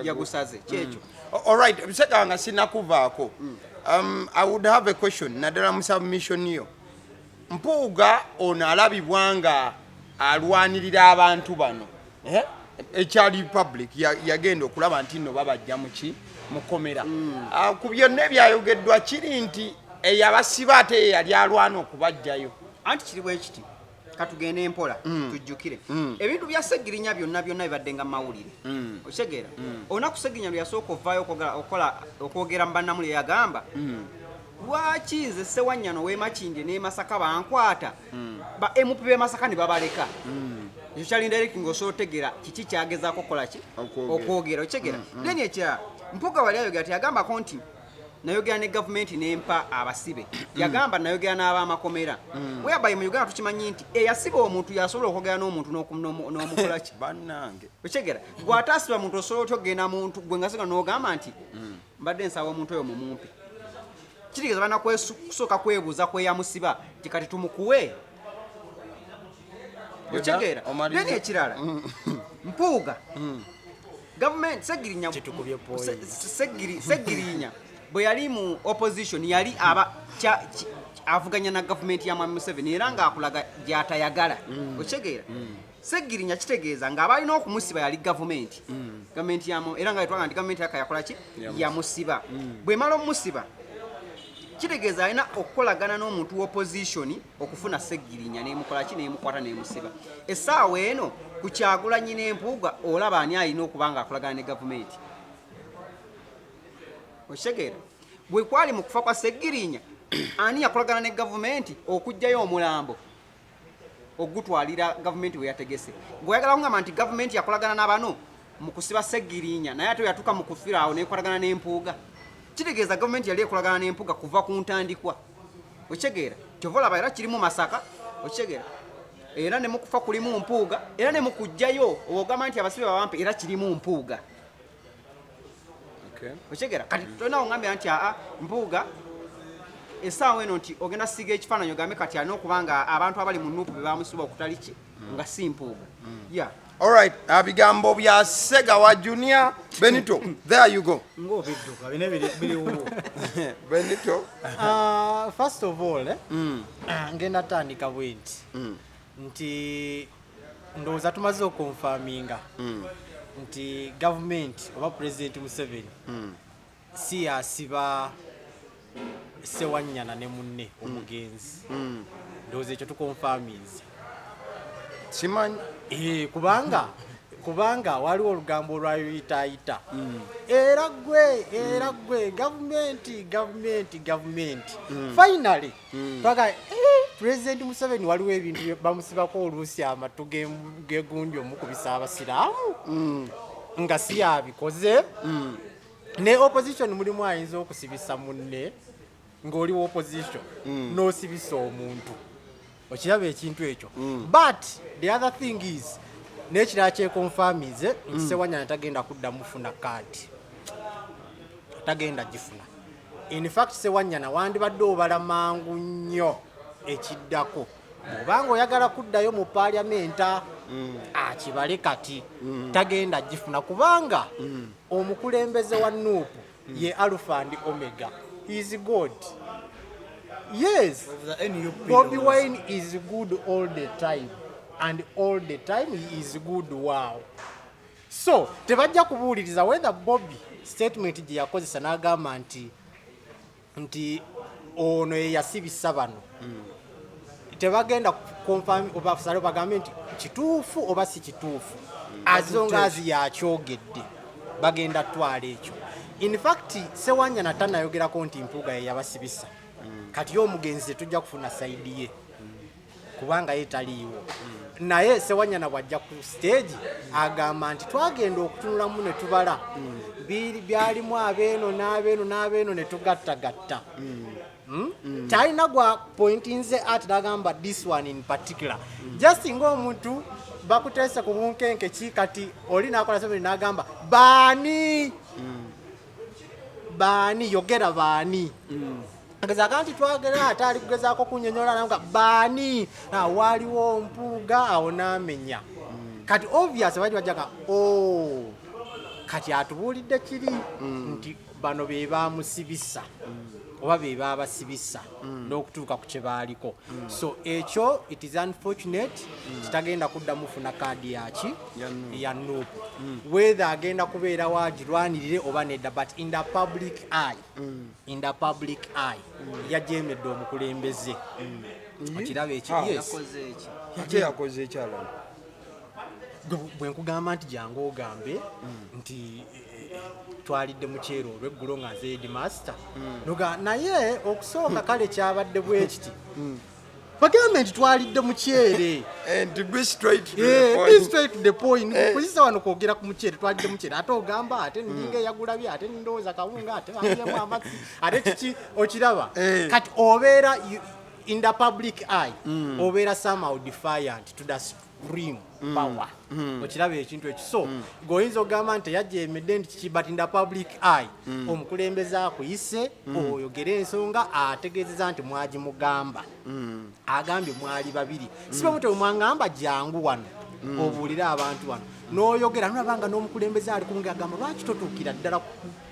A: yagusaze kyekyo
B: alright ebiseka nga sinakuvaako I would have a question naddala mu submission yo mpuuga ono alabibwa nga alwanirira abantu bano ekyali public yagenda okulaba nti nno babajja muki mukomera ku byonna ebyayogeddwa kiri nti eyabasiba ate ye yali alwana okubajjayo
A: anti kiri bwe kiti katugende empola tujjukire ebintu bya Ssegirinya byonna bibadde nga mawulire okitegeera olunaku Ssegirinya lwe yasooka ovaayo okwogera mu bannamule yagamba lwaki nze Ssewanyano w'Emakindye ne Masaka bankwata ba MP b'e Masaka ne babaleka ekyo kyalinda eriki ng'osobola otegeera kiki kyagezaako okukola ki okwogera okitegeera then ekirala mpuuga wali ayogera teyagambako nti nayogera ne gavumenti n'empa abasibe yagamba nayogera n'ab'amakomera whereby mu Uganda tukimanyi nti eyasiba omuntu yasobola okwogera n'omuntu n'omukola ki
B: bannange
A: okitegeera gw'ataasiba muntu osobola otya ogenda muntu gwe ngasinga n'ogamba nti mbadde nsaba omuntu oyo mumumpe kitegeeza balina kusooka kwebuuza kweyamusiba ti kati tumukuwe okitegeera then ekirala mpuuga gavumenti Ssegirinya bwe yali mu opposition yali avuganya na gavumenti ya Mwami Museveni era ng'akulaga gy'atayagala okitegeera Ssegirinya kitegeeza ng'abalina okumusiba yali gavumenti era nga yetwaga nti gavumenti yakola ki yamusiba bw'emala omusiba kitegeeza alina okukolagana n'omuntu w'opposition okufuna Ssegirinya n'emukola ki n'emukwata n'emusiba essaawa eno ku Kyagulanyi n'empuuga olaba ani alina okuba ng'akolagana ne gavumenti okitegeera bwe kwali mu kufa kwa Ssegirinya ani yakolagana ne gavumenti okuggyayo omulambo ogutwalira gavumenti we yategese ng'oyagala kungamba nti gavumenti yakolagana n'abano mu kusiba Ssegirinya naye ate yatuuka mu kufira awo n'ekolagana n'empuuga kitegeeza gavumenti yali ekolagana n'empuuga kuva ku ntandikwa okitegeera kyova olaba era kirimu Masaka okitegeera era ne mu kufa kulimu mpuuga era ne mu kujjayo ogamba nti abasibe babampe era kirimu mpuuga okitegeera kati tolina ongambira nti mpuuga essaawa eno nti ogenda siga ekifaananyi ogambe kati alina okuba nga abantu abali mu nuupu be bamusiba okutali ki nga si mpuuga
B: alright bigambo bya Ssegawa Junior Benito there you go
E: ng'obidduka bine biriwo
B: Benito
C: first of all ngenda tandika bwenti nti ndowooza tumaze okonfaminga nti gavumenti oba President Museveni si yasiba Ssewanyana ne munne omugenzi ndowooza ekyo tukonfaminze
B: simanyi
C: kubanga waliwo olugambo olwayitaayita era gwe gavumenti finally paka President Museveni waliwo ebintu bamusibako oluusi amatu gegundi omukubisa abasiraamu nga si yabikoze ne opposition mulimu ayinza okusibisa munne ng'oli wa opposition n'osibisa omuntu okiraba ekintu ekyo but the other thing is n'ekirala kyekonfamize nti Sewanyana tagenda kuddamu funa kaadi tagenda gifuna in fact Sewanyana wandibadde obala mangu nnyo ekiddako obanga oyagala kuddayo mu paliamenta akibale kati tagenda gifuna kubanga omukulembeze wa NUP ye Alpha and Omega. He is God. Yes, Bobby Wine is good all the time, and all the time he is good. Wow. So tebajja kubuuliriza whether Bobby statement gye yakozesa n'agamba nti ono yasibisa bano tebagenda confirm oba salo bagambe nti kituufu oba si kituufu azongazi yakyogedde bagenda twala ekyo. In fact Sewanyana tanayogerako nti Mpuuga ye yabasibisa kati omugenzi tujja kufuna saidi ye kubanga ye taliiwo naye Sewanyana bwajja ku stage agamba nti twagenda okutunulamu ne tubala byalimu abeeno ne tugattagatta talina gwa pointinze ati nagamba this one in particular just ng'omuntu bakuteese ku bunkenke ki kati oli nakola sebuli nagamba baani yogera baani agezaka nti twagera ate ali kugezaako kunyonyola naga baani waaliwo Mpuuga awo n'amenya kati obvious baji bajaga kati atubuulidde kiri nti bano be baamusibisa oba be baabasibisa n'okutuuka ku kye baaliko so ekyo it is unfortunate kitagenda kuddamu funa kaadi yaki ya NUP whether agenda kubeera wagirwanirire oba nedda but in the public eye yajeemedde omukulembeze okiraba
B: ate yakoze ekyala
C: bwe nkugamba nti jangu ogambe nti twalidde mukyero olweggulo nga nze headmaster naye okusooka kale kyabadde bwe kiti bagambe nti twalidde mukyere
B: and be straight
C: to the point kuzisa wano kwogera ku mukyere twalidde mukyere ate ogamba ate ndinga eyagulabye ate ndowooza kawunga ate bambyemu amazzi ate kiki okiraba kati obeera in the public eye obeera somehow defiant to the supreme power okiraba ekintu ekiso goyinza ogamba nti yajeemedde nti kiki but in the public eye omukulembeze akuyise oyogere ensonga ategeezeza nti mwagimugamba agambye mwali babiri siba muto mwangamba jangu wano obuulire abantu wano n'oyogera nolabanga n'omukulembeze ali kunga agamba lwaki totuukira ddala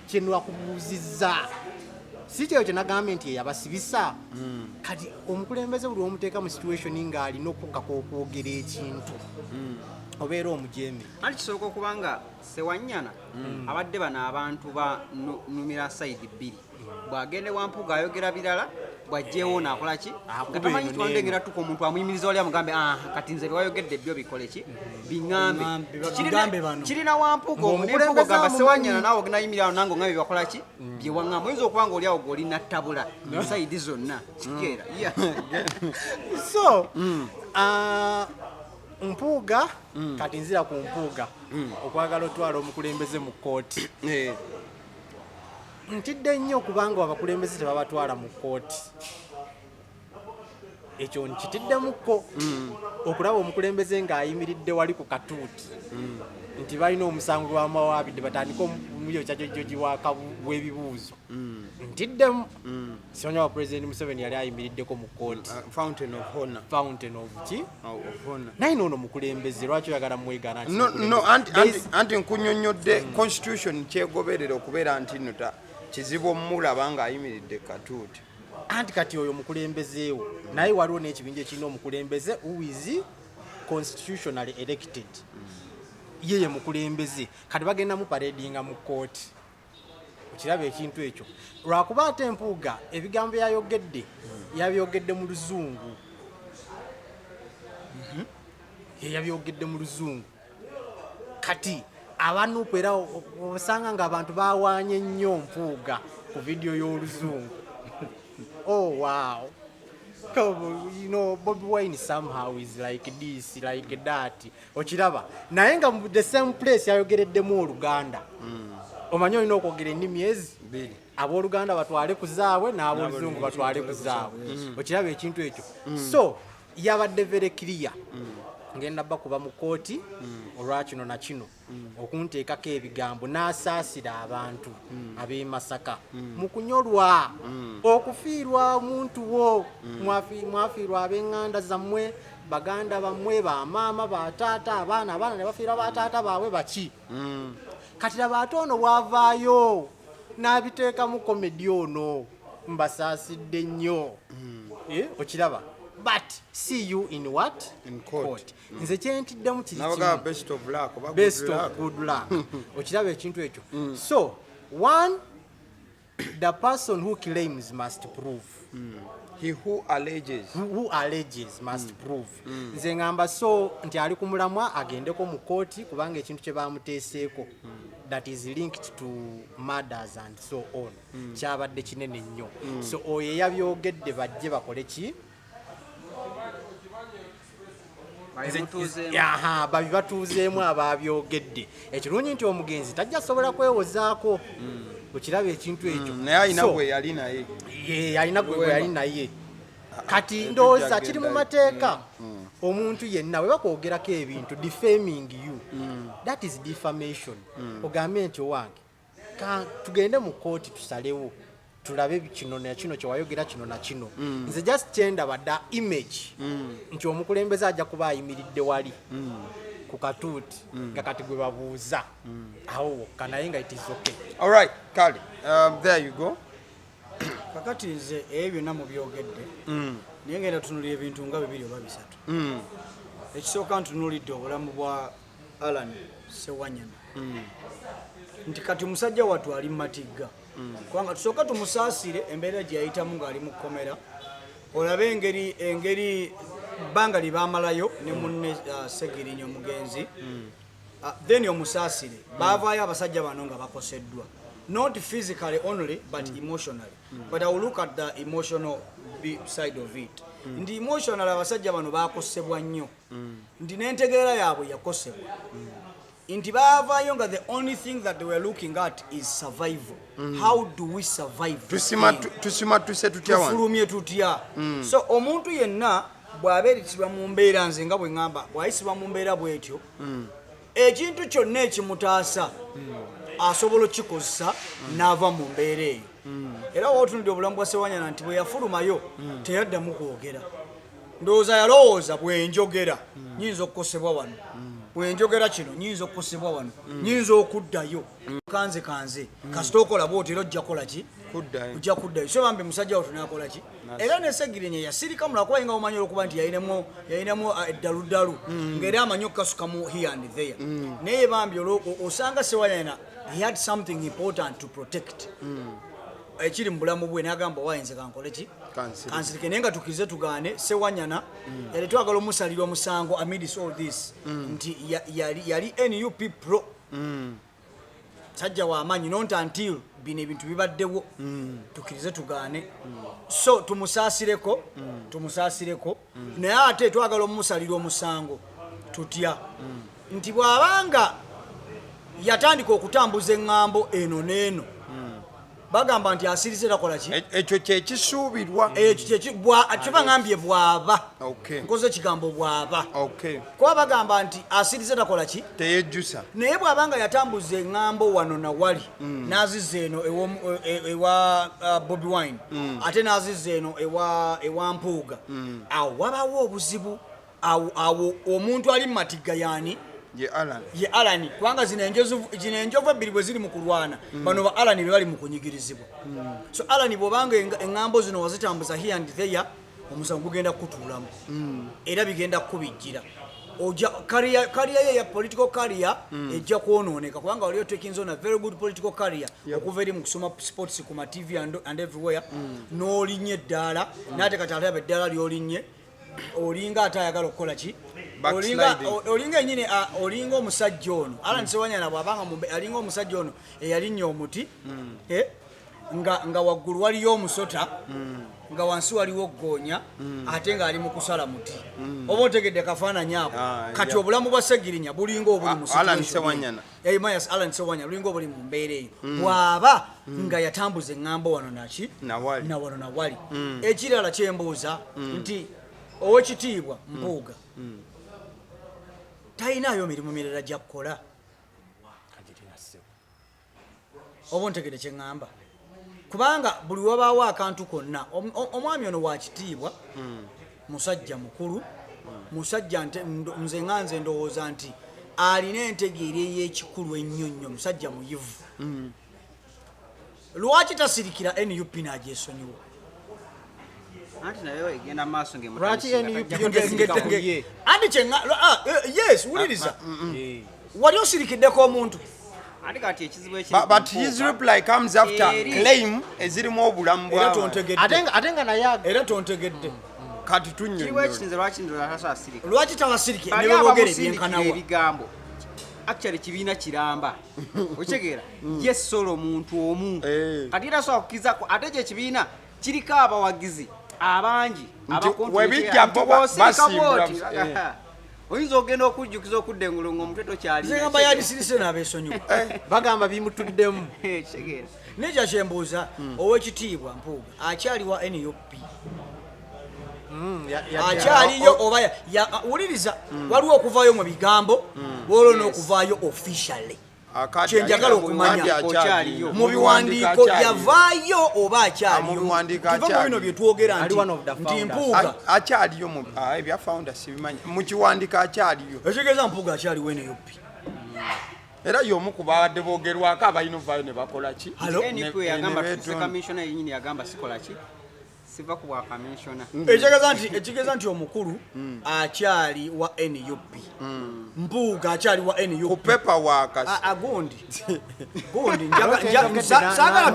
C: kyenwakubuuzizza si kyeyo kyenagambye nti yabasibisa kati omukulembeze buli omuteeka mu situation ng'alina okukkako okwogera ekintu obeera omujeemi
A: anti kisooka okubanga Sewanyana abadde bano abantu banumira sayidi bbiri bw'agende wa Mpuuga ayogera birala bw'ajjeewo naakola ki nga tamanyi twandengera tuka omuntu amuyimiriza oli amugambe kati nze byewayogedde byo bikole ki biŋŋambe kirina wa Mpuuga omunempuuga ogamba Sewanyana naawe ogenayimirirawo nange ongambe byakola ki bye waŋŋamba oyinza okuba nga oli awo g'olina ttabula sayidi zonna kikeera
C: so Mpuuga kati nzira ku Mpuuga okwagala otwala omukulembeze mu kkooti ntidde nnyo okubanga abakulembeze tebabatwala mu kkooti ekyo nkitiddemukko okulaba omukulembeze ng'ayimiridde wali ku katuuti nti balina omusango lw'amawaabidde batandika omuliro kyajojogi w'ebibuuzo ntiddemu simanyi wa President Museveni yali ayimiriddeko mu kkooti fountain of ki naye noono mukulembeze lwaki oyagala mwegana
B: anti nkunyonnyodde constitution kyegoberera okubeera nti nota kizibu omulaba ng'ayimiridde katuuti
C: anti kati oyo mukulembezeewo naye waliwo n'ekibinja ekirina omukulembeze who is constitutionally elected yeye mukulembeze kati bagenda mu paradinga mu kkooti okiraba ekintu ekyo lwakuba ate Mpuuga ebigambo yabyogedde mu luzungu yabyogedde mu luzungu kati abanupu era osanga ng'abantu bawaanye nnyo Mpuuga ku vidiyo y'oluzungu oh wow you know Bobby Wine somehow is like this like that okiraba naye nga the same place yayogereddemu Oluganda omanyi olina okwogera ennimi ezi abooluganda batwale ku zaabwe n'abooluzungu batwale ku zaabwe okiraba ekintu ekyo so yabadde very clear ngenda bakuba mu kooti olwa kino na kino okunteekako ebigambo n'asaasira abantu ab'e Masaka mu kunyolwa okufiirwa omuntu wo mwafiirwa ab'eŋŋanda zammwe baganda bammwe bamaama bataata abaana ne bafiirwa bataata baabwe baki kati laba ate ono bwavaayo n'abiteekamu komedi ono mbasaasidde nnyo okiraba but see you in what?
B: In court.
C: Nze kyentiddemu kiri
B: Nabaga best of luck.
C: best of good luck. Okiraba ekintu ekyo. So, one, the person who claims must prove.
B: He who alleges.
C: Who alleges must prove. Nze ngamba so nti ali ku mulamwa agendeko mu kooti kubanga ekintu kye bamuteeseeko that is linked to murders and so on. Kyabadde kinene nnyo. So oyo eyabyogedde bajje bakole ki? babi batuuzeemu ababyogedde ekirungi nti omugenzi tajja sobola kwewozaako okiraba ekintu ekyo
B: naye alina gwe yali naye
C: alina gwe yali naye kati ndowooza kiri mu mateeka omuntu yenna bwe bakwogerako ebintu defaming you that is defamation ogambe nti owange tugende mu kooti tusalewo tulabe kino na kino kyewayogera kino na kino nze just kyenda badda image nti omukulembeze ajja kuba ayimiridde wali ku katuuti nga kati gwe babuuza awo wokka naye nga it is okay.
B: All right, Kali, there you go.
E: kakati nze ebyo byonna mu byogedde naye ngenda tutunulira ebintu nga bibiri oba bisatu ekisooka ntunulidde obulamu bwa Alan Ssewanyana nti kati musajja wattu ali matigga kubanga tusooka tumusaasire embeera gye yayitamu ng'ali mu kkomera olabe engeri bbanga lye baamalayo ne munne Segirinya omugenzi then omusaasire baavaayo abasajja bano nga bakoseddwa not physically only but emotionally but I will look at the emotional side of it ndi emotional abasajja bano baakosebwa nnyo ndi n'entegeera yaabwe yakosebwa nti baavaayo nga the only thing that they were looking at is survival. How do we survive?
B: Tusimatuse tutya wano
E: tufulumye tutya so omuntu yenna bw'abeeritibwa mu mbeera nze nga bwe ŋŋamba bw'ayisibwa mu mbeera bw'etyo ekintu kyonna ekimutaasa asobola okkikozesa n'ava mu mbeera eyo era wootunudde obulamu bwa Ssewanyana nti bwe yafulumayo teyaddamu kwogera ndowooza yalowooza bwe njogera nyinza okukosebwa wano bwe njogera kino nyinza okukosebwa wano nyinza okuddayo kanze kasita okola bw'otera ojja kukola ki ojja kuddayo so bambi musajja wo tunaakola ki era ne Segirinya yasirika mula kuba yinga omanyi okuba nti yayinamu eddaluddalu ng'era amanyi okukasukamu here and there naye bambi osanga Ssewanyana he had something important to protect ekiri mu bulamu bwe n'agamba wayinze kankole ki kansirike naye nga tukirize tugaane Ssewanyana yali twagala omusalira omusango amidst all this nti yali NUP pro sajja w'amaanyi not until bino ebintu bibaddewo tukirize tugaane so tumusaasireko naye ate twagala omusalira omusango tutya nti bw'abanga yatandika okutambuza eŋŋambo eno n'eno bagamba nti asirize takola ki
B: ekyo kyekisuubirwa
E: ekyo baŋambye bw'aba nkoze ekigambo bw'aba kuba bagamba nti asirize takola ki
B: teyejjusa
E: naye bw'abanga yatambuza eŋŋambo wano na wali n'azizza eno ewa Bobi Wine ate n'azizza eno ewa Mpuuga awo wabawo obuzibu awo omuntu ali mu matigga yaani ye Alan kubanga zino enjovu ebbiri bwe ziri mu kulwana bano ba Alan be bali mu kunyigirizibwa so Alan bw'obanga eŋŋambo zino wazitambuza here and there omusango gugenda kutuulamu era bigenda kukubijjira kariya ye ya political career ejja kwonooneka kubanga waliyo taking on a very good political career okuva eri mu kusoma sports ku ma TV and everywhere n'olinnye eddaala n'ate kati alaba eddaala ly'olinnye olinga ate ayagala okukola ki olinga nyine olinga omusajja ono Alan Ssewanyana bw'abanga alinga omusajja ono eyalinnya omuti nga waggulu waliyo omusota nga wansi waliwo goonya ate nga ali mu kusala muti oba otegedde kafaananyi ako kati obulamu bwa Ssegirinya bulinga obuli mu
B: Alan Ssewanyana
E: bulinga obuli mu mbeera eyo bw'aba nga yatambuza eŋŋambo wano nawano nawali ekirala kyembuuza nti owekitiibwa Mpuuga talinayo mirimu mirala gyakkola oba ontegedde kyeŋŋamba kubanga buli wabaawo akantu konna omwami ono wakitiibwa musajja mukulu musajja nze nganze ndowooza nti alina entegeera ey'ekikulu ennyo nnyo musajja muyivu lwaki tasirikira NUP n'agyesonyiwa
A: anti nayo egenda maaso
C: lwaki NUP yongesingakuye
E: anti yes wuliriza wali osirikiddeko omuntu
A: ati kati ekizibu
B: but his reply comes after claim ezirimu obulamu bwawe
C: ate nga naye
E: era tontegedde
B: kati
A: kiriwo
B: tunnyonnyola
A: ekisinze lwaki ndola tasasirika
E: lwaki tawasirike ne
A: bali
E: bebogera
A: abasindikira
E: ebyenkanawa
A: ebigambo actually kibiina kiramba okitegeera ye solo omuntu omu kati era sobola kukkizako ate ekyo ekibiina kiriko abawagizi abangi
B: webijja bo basimbula
A: oyinza ogenda okujjukiza okudda engulu ng'omutwe
E: tokyalingamba yadisirise n'abeesonyiwa
C: bagamba bimutuddemu
A: kitegeera
E: nekya kyembuuza owekitiibwa Mpuuga akyaliwa NUP akyaliyo oba wuliriza waliwo okuvaayo mu bigambo waliwo n'okuvaayo officially kyenjagala okumanya mu biwandiiko yavaayo oba akyaliyo bino byetwogera nti Mpuuga
B: akyaliyo ebyafawunda sibimanyi mu kiwandiiko akyaliyo
E: ekitegeeza Mpuuga akyaliwo NUP
B: era y'omu ku baabadde boogerwako abalina ovaayo ne bakola ki
A: NUP yagamba tuze kamishona yennyini yagamba sikola ki siva ku bwa kamishona
E: ekitegeeza nti omukulu akyali wa NUP Mpuuga akyali wa
B: ku
E: NUP
B: paperwork
E: gundi saagala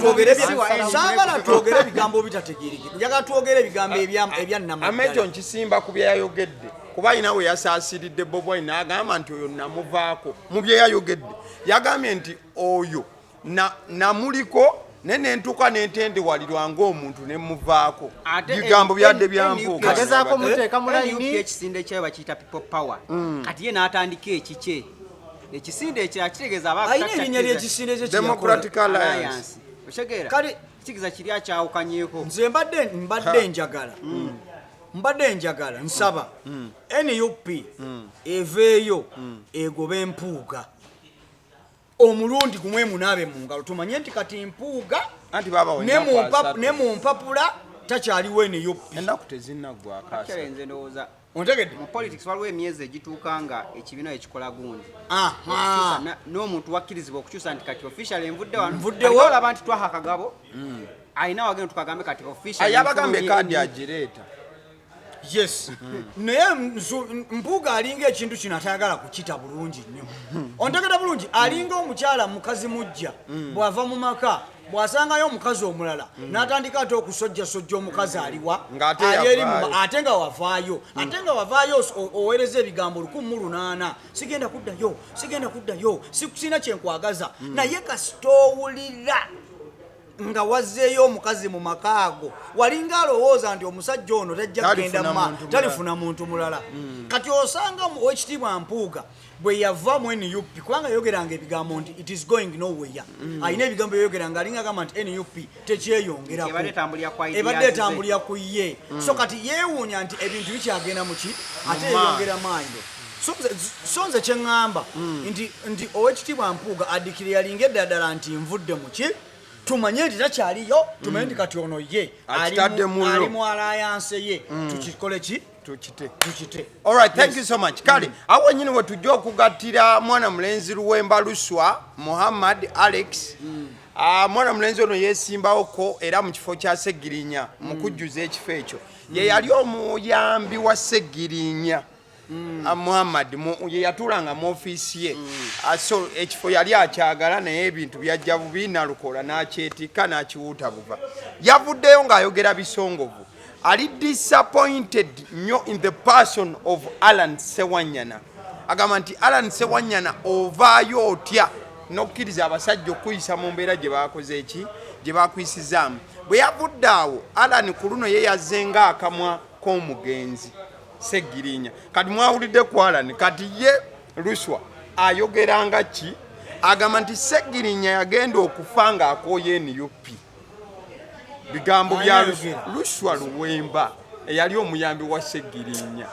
E: twogere ebigambo bitategeerekeka njagala twogere ebigambo ebyannamaddala
B: amejo nkisimba ku byeyayogedde kuba alina we yasaasiridde Bob Wine n'agamba nti oyo namuvaako mu byeyayogedde yagambye nti oyo namuliko nenentuka nentendewalirwa ng'omuntu nemuvaako bigambo byadde byampuuga
C: agezaako muteeka mu layini
A: ekisinde kyayo bakiyita people power kati ye n'atandika ekikye ekisinde ekyo kitegeeza
E: ayina erinnya ly'ekisinde ekyo
B: Democratic Alliance
A: otegeera
E: kale
A: kitegeeza kiri akyawukanyeeko
E: nze mbadde njagala nsaba NUP eveeyo egobe Mpuuga omulundi gumwe munaabe mu ngalo tumanye nti kati Mpuuga ne mu mpapula takyaliwo NUP
B: ennaku tezinnaggwako
A: nze ndowooza
E: ontegedde
A: mu politics waliwo emyezi egituuka nga ekibiina ekikola gundi n'omuntu wakkirizibwa okukyusa nti kati official envuddewo olaba nti twaha akagabo alina wagenda tukagambe kati official
B: yabagambe kaadi agireeta
E: yes naye Mpuuga alinga ekintu kino atayagala kukita bulungi nnyo ontegedde bulungi alinga omukyala mukazi mujja bw'ava mu maka bw'asangayo omukazi omulala n'atandika ate okusojjasojja omukazi aliwa ate nga wavaayo oweereza ebigambo 1,800 sigenda kuddayo sina kyenkwagaza naye kasitoowulira nga wazzeeyo omukazi mu makaago walinga alowooza nti omusajja ono tajja kugenda talifuna muntu mulala kati osanga owekitiibwa Mpuuga bwe yava mu NUP kubanga yogeranga ebigambo nti it is going nowhere alina ebigambo yogeranga alinga agamba nti NUP tekyeyongerako ebadde etambulira ku ye so kati yeewuunya nti ebintu bikyagenda muki ate yeyongera maanyi so nze kyeŋŋamba nti owekitiibwa Mpuuga addikire yalinga eddala nti nvudde muki tumanye nti takyaliyo tumanye nti kati ono ye ali mu alliance ye tukikole ki tukite
B: alright thank you so much kale awo nyine we tujja okugattira mwana mulenzi Luwemba Luswa Muhammad Alex mwana mulenzi ono yeesimbawoko era mu kifo kya Ssegirinya mu kujjuza ekifo ekyo ye yali omuyambi wa Ssegirinya Muhammad ye yatulanga mu ofiisi ye so ekifo yali akyagala naye ebintu byajja bubi nalukola n'akyetikka n'akiwuuta buva yavuddeyo ng'ayogera bisongovu ali disappointed nnyo in the person of Alan Ssewanyana agamba nti Alan Ssewanyana ovaayo otya n'okkiriza abasajja okuyisa mu mbeera gye baakoze eki gye bakwisizaamu bwe yavudde awo Alan ku luno ye yazzenga akamwa k'omugenzi Seggirinya kati mwawulidde ku Alan kati ye Luswa ayogeranga ki agamba nti Seggirinya yagenda okufa ng'akooye NUP bigambo bya Luswa Luwemba eyali omuyambi wa Seggirinya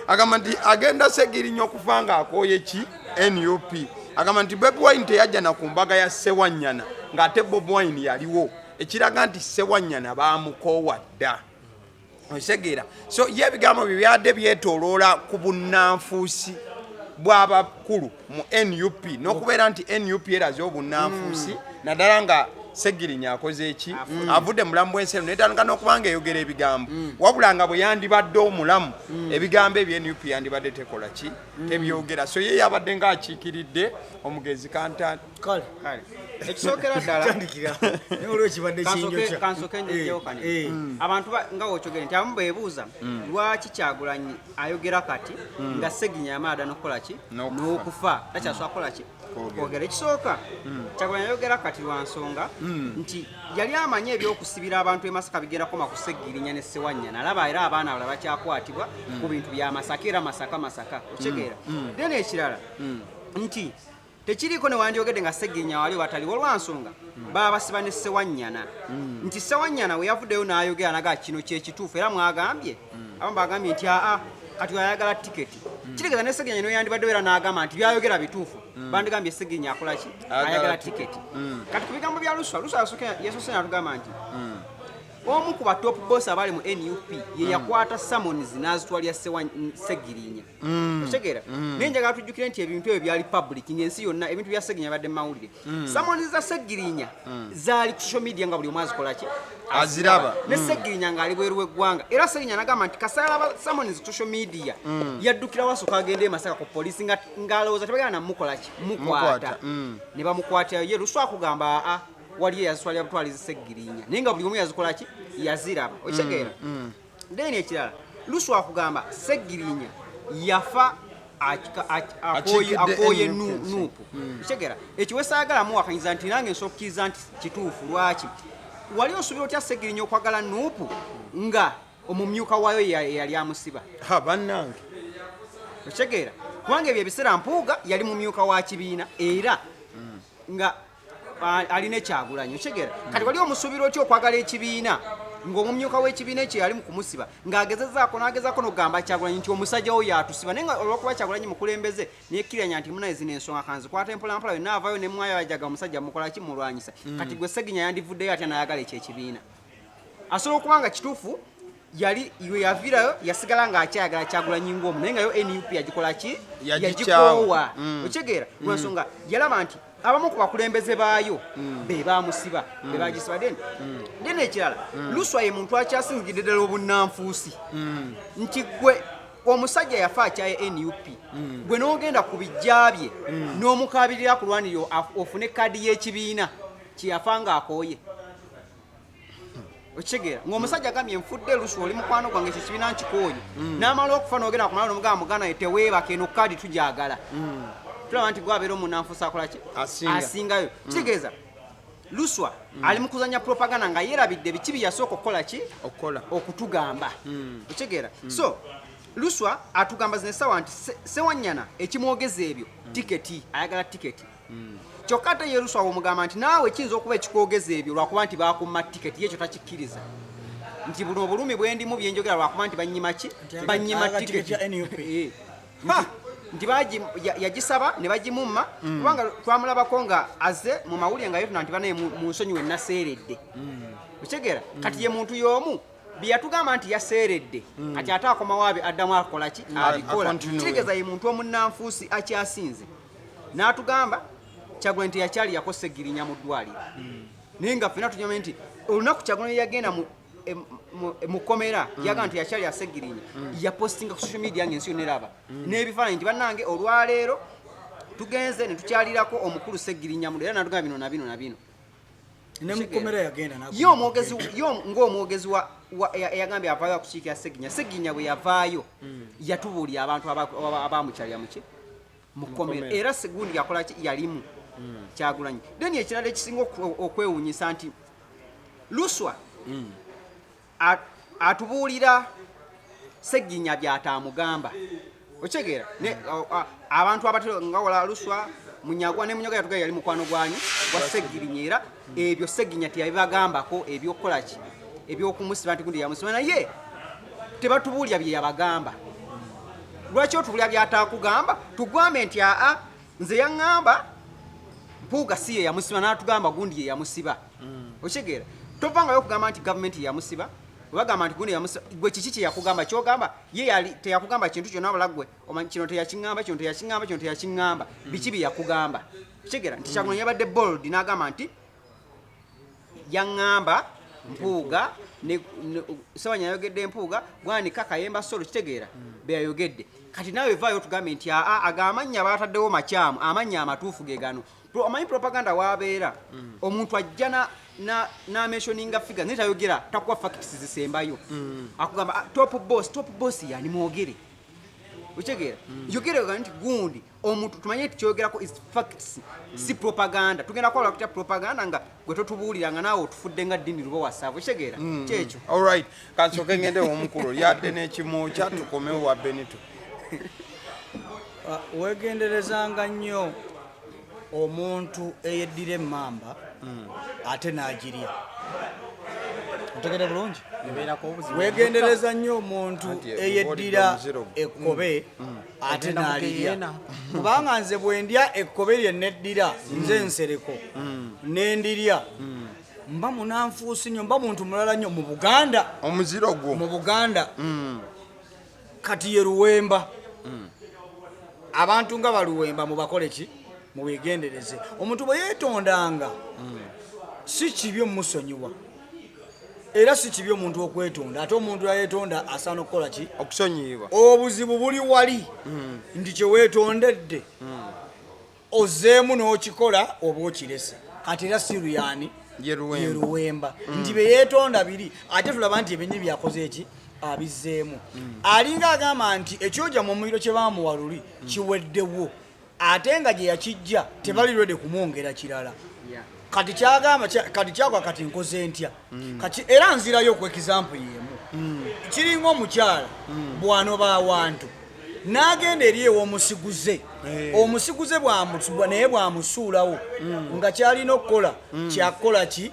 B: agamba nti agenda Seggirinya okufa ng'akooye ki NUP agamba nti Bobi Wine teyajja na ku mbaga ya Ssewanyana ng'ate Bobi Wine yaliwo ekiraga nti Ssewanyana baamukoowa dda osegeera so ye ebigambo bye byadde byetooloola ku bunnanfuusi bw'abakulu mu NUP n'okubeera nti NUP eraze obunnanfuusi naddala nga Seggirinya akoze eki avudde mulamu bw'ensi netandika n'okubanga eyogera ebigambo wabula nga bwe yandibadde omulamu ebigambo ebyo NUP yandibadde tekola ki tebyogera so ye yabadde ng'akiikiridde omugezi kantani
E: kale
A: ekisookera ddala
E: olwekibadde kiyinjo
A: kansooke njejjewo kane abantu nga wokyogere nti abamu beebuuza lwaki Kyagulanyi ayogera kati nga Seggirinya yamaada n'okukola ki n'okufa takyasobola kukola ki kwogera ekisooka Kyagulanyi ayogera kati lwa nsonga nti yali amanyi ebyokusibira abantu e Masaka bigenda koma ku Seggirinya ne Ssewanyana alaba era abaana abalala bakyakwatibwa ku bintu bya Masaka era Masaka okitegeera then ekirala nti tekiriiko newandyogedde nga Seggirinya wali wataliwo olwansonga baba basiba ne Ssewanyana nti Ssewanyana we yavuddeyo n'ayogera naga kino kyekituufu era mwagambye abamu bagambye nti kati ayagala tiketi kitegeeza ne Seggirinya no yandibaddeyo era n'agamba nti byayogera bituufu bandigambye Seggirinya akola ki ayagala tiketi kati ku bigambo bya Luswa yesoose natugamba nti omu ku batop boss abali mu NUP ye yakwata summons n'azitwalya Seggirinya otegeera naye njagala tujjukire nti ebintu ebyo byali public ng'ensi yonna ebintu bya Seggirinya badde mawulire summons za Seggirinya zaali ku social media nga buli omu azikola ki
B: aziraba
A: ne Seggirinya ng'ali bweru w'eggwanga era Seggirinya n'agamba nti kasaalaba summons social media yaddukira wasooka agenda e Masaka ku poliisi ng'alowooza tebagenda namukola ki mukwata ne bamukwatirayo ye Luswa akugamba waliyo yazitwalira butwalizi Seggirinya naye nga buli omu yazikola ki yaziraba okitegeera then ekirala Luswa akugamba Seggirinya yafa akooye nuupu okitegeera ekyo wesaagala muwakanyiza nti nange nsobola okukkiriza nti kituufu lwaki wali osuubira otya Seggirinya okwagala nuupu nga omumyuka waayo yali amusiba
B: bannange
A: okitegeera kubanga ebyo ebiseera Mpuuga yali mumyuka wa kibiina era nga alina Kyagulanyi okitegeera kati wali omusuubira otya okwagala ekibiina ng'omumyuka w'ekibiina ekyo yali mu kumusiba ng'agezezaako n'ogamba Kyagulanyi nti omusajja wo yatusiba naye nga olw'okuba Kyagulanyi mukulembeze nekkiranya nti munaye zino ensonga kanzikwata empolampola yonna avaayo ne mwayo ajaga omusajja mukola ki mulwanyisa kati gwe Seggirinya yandivuddeyo atya n'ayagala ekyo ekibiina asobola okuba nga kituufu yali iwe yaviirayo yasigala ng'akyayagala Kyagulanyi ng'omu naye nga yo NUP yagikola ki yagikoowa okitegeera lwensonga yalaba nti abamu ku bakulembeze baayo be bamusiba be bagisiba then ekirala Luswa ye muntu akyasinzigidde ddala obunnanfuusi nti gwe omusajja yafa akyaye NUP gwe n'ogenda ku bijja bye n'omukaabirira kulwaniriro ofune kaddi y'ekibiina kyeyafa ng'akooye okitegeera ng'omusajja agambye nfudde Luswa oli mukwano gwange ekyo kibiina nkikooye n'amala okufa n'ogenda kumala n'omugamba muganda ye teweebake eno kaddi tugyagala tulaba nti gwabeera omunnanfuusi akola ki asingayo kitegeeza Luswa ali mu kuzanya propaganda nga yeerabidde biki bye yasooka okukola ki okutugamba okitegeera so Luswa atugamba zino essaawa nti Ssewanyana ekimwogeza ebyo tiketi ayagala tiketi kyokka ate ye Luswa omugamba nti naawe kiyinza okuba ekikwogeza ebyo lwakuba nti bakumma tiketi yekyo takikkiriza nti buno obulumi bwendimu byenjogera lwakuba nti bannyima ki bannyima tiketi nti yagisaba ne bagimumma kubanga twamulabako nga aze mu mawulire nga yotuna nti banaye mu nsonyi we naseeredde okitegeera kati ye muntu y'omu bye yatugamba nti yaseeredde kati ate akomawo abe addamu akola ki abikola kitegeeza ye muntu omunnanfuusi akyasinze n'atugamba Kyagulanyi nti yakyali yako Seggirinya mu ddwaliro naye nga ffenna tunyame nti olunaku Kyagulanyi yagenda mu komera yaga nti yakyali ya Seggirinya yapostinga ku social media ng'ensi yonna eraba n'ebifaananyi nti bannange olwaleero tugenze ne tukyalirako omukulu Seggirinya mu era natugamba bino na bino na bino
E: ne mukomera yagenda
A: yo ng'omwogezi yagambye avaayo akukiikira Seggirinya bwe yavaayo yatubuulira abantu abamukyalira muki mukomera era segundi yakola ki yalimu Kyagulanyi then ekirala ekisinga okwewuunyisa nti luswa atubuulira Sseginya byatamugamba okitegeera abantu abatero nga wala luswa Munyagwa ne Munyaga yatugaye yali mukwano gwanyu gwa Sseginya era ebyo Sseginya teyabagambako ebyokukola ki ebyokumusiba nti gundi yamusiba naye tebatubuulira bye yabagamba lwaki otubulya byatakugamba tugwambe nti nze yaŋŋamba Mpuuga si ye yamusiba n'atugamba gundi ye yamusiba okitegeera tovangayo okugamba nti gavumenti yamusiba bagamba nti gundi yamusiba gwe kiki kye yakugamba kyogamba ye yali teyakugamba kintu kyonna wabula gwe omanyi kino teyakiŋŋamba kino teyakiŋŋamba kino teyakiŋŋamba biki bye yakugamba okitegeera nti Kyagulanyi yabadde bold n'agamba nti yaŋŋamba Mpuuga Ssebaanya yayogedde Mpuuga gwanika Kayemba Solo kitegeera be yayogedde kati naawe vaayo otugambe nti agamanya baataddewo makyamu amanya amatuufu ge gano omanyi propaganda waabeera omuntu ajja n'amentioninga figure naye tayogera takuwa facts zisembayo akugamba top boss yani mwogere okitegeera yogere nti gundi omuntu tumanye nti kyogerako is facts si propaganda tugenda kukola kutya propaganda nga gwe totubuulira nga naawe otufudde nga ddini lubo wasaavu okitegeera kyekyo
B: alright kansoke ngende omukulu yadde n'ekimu kyatukomewo wa Benito
E: weegenderezanga nnyo omuntu eyeddira emmamba ate n'agirya otegere bulungi weegendereza nnyo omuntu eyeddira ekkobe ate n'alirya kubanga nze bwe ndya ekkobe lye neddira nze nsereko nendirya mba munanfuusi nnyo mba muntu mulala nnyo mu Buganda
B: omuziro gwo
E: mu Buganda kati ye Luwemba abantu nga baluwemba mubakole ki mubegendereze omuntu bwe yeetondanga si kibi omusonyiwa era si kibi omuntu okwetonda ate omuntu yayeetonda asaana okukola ki
B: okusonyiibwa
E: obuzibu buli wali nti kyeweetondedde ozeemu n'okikola oba okirese kati era si luyani ye Luwemba nti be yeetonda biri ate tulaba nti ebinyi byakoze eki abizzeemu alinga agamba nti ekyoja mu muliro kye baamuwa luli kiweddewo ate nga gye yakijja tebalirwedde kumwongera kirala kati kyagamba kati kyagwa kati nkoze ntya kati era nzirayo ku example yemu kiringa omukyala bwanoba awantu n'agenda eri ew'omusiguze omusiguze naye bwamusuulawo nga kyalina okukola kyakukola ki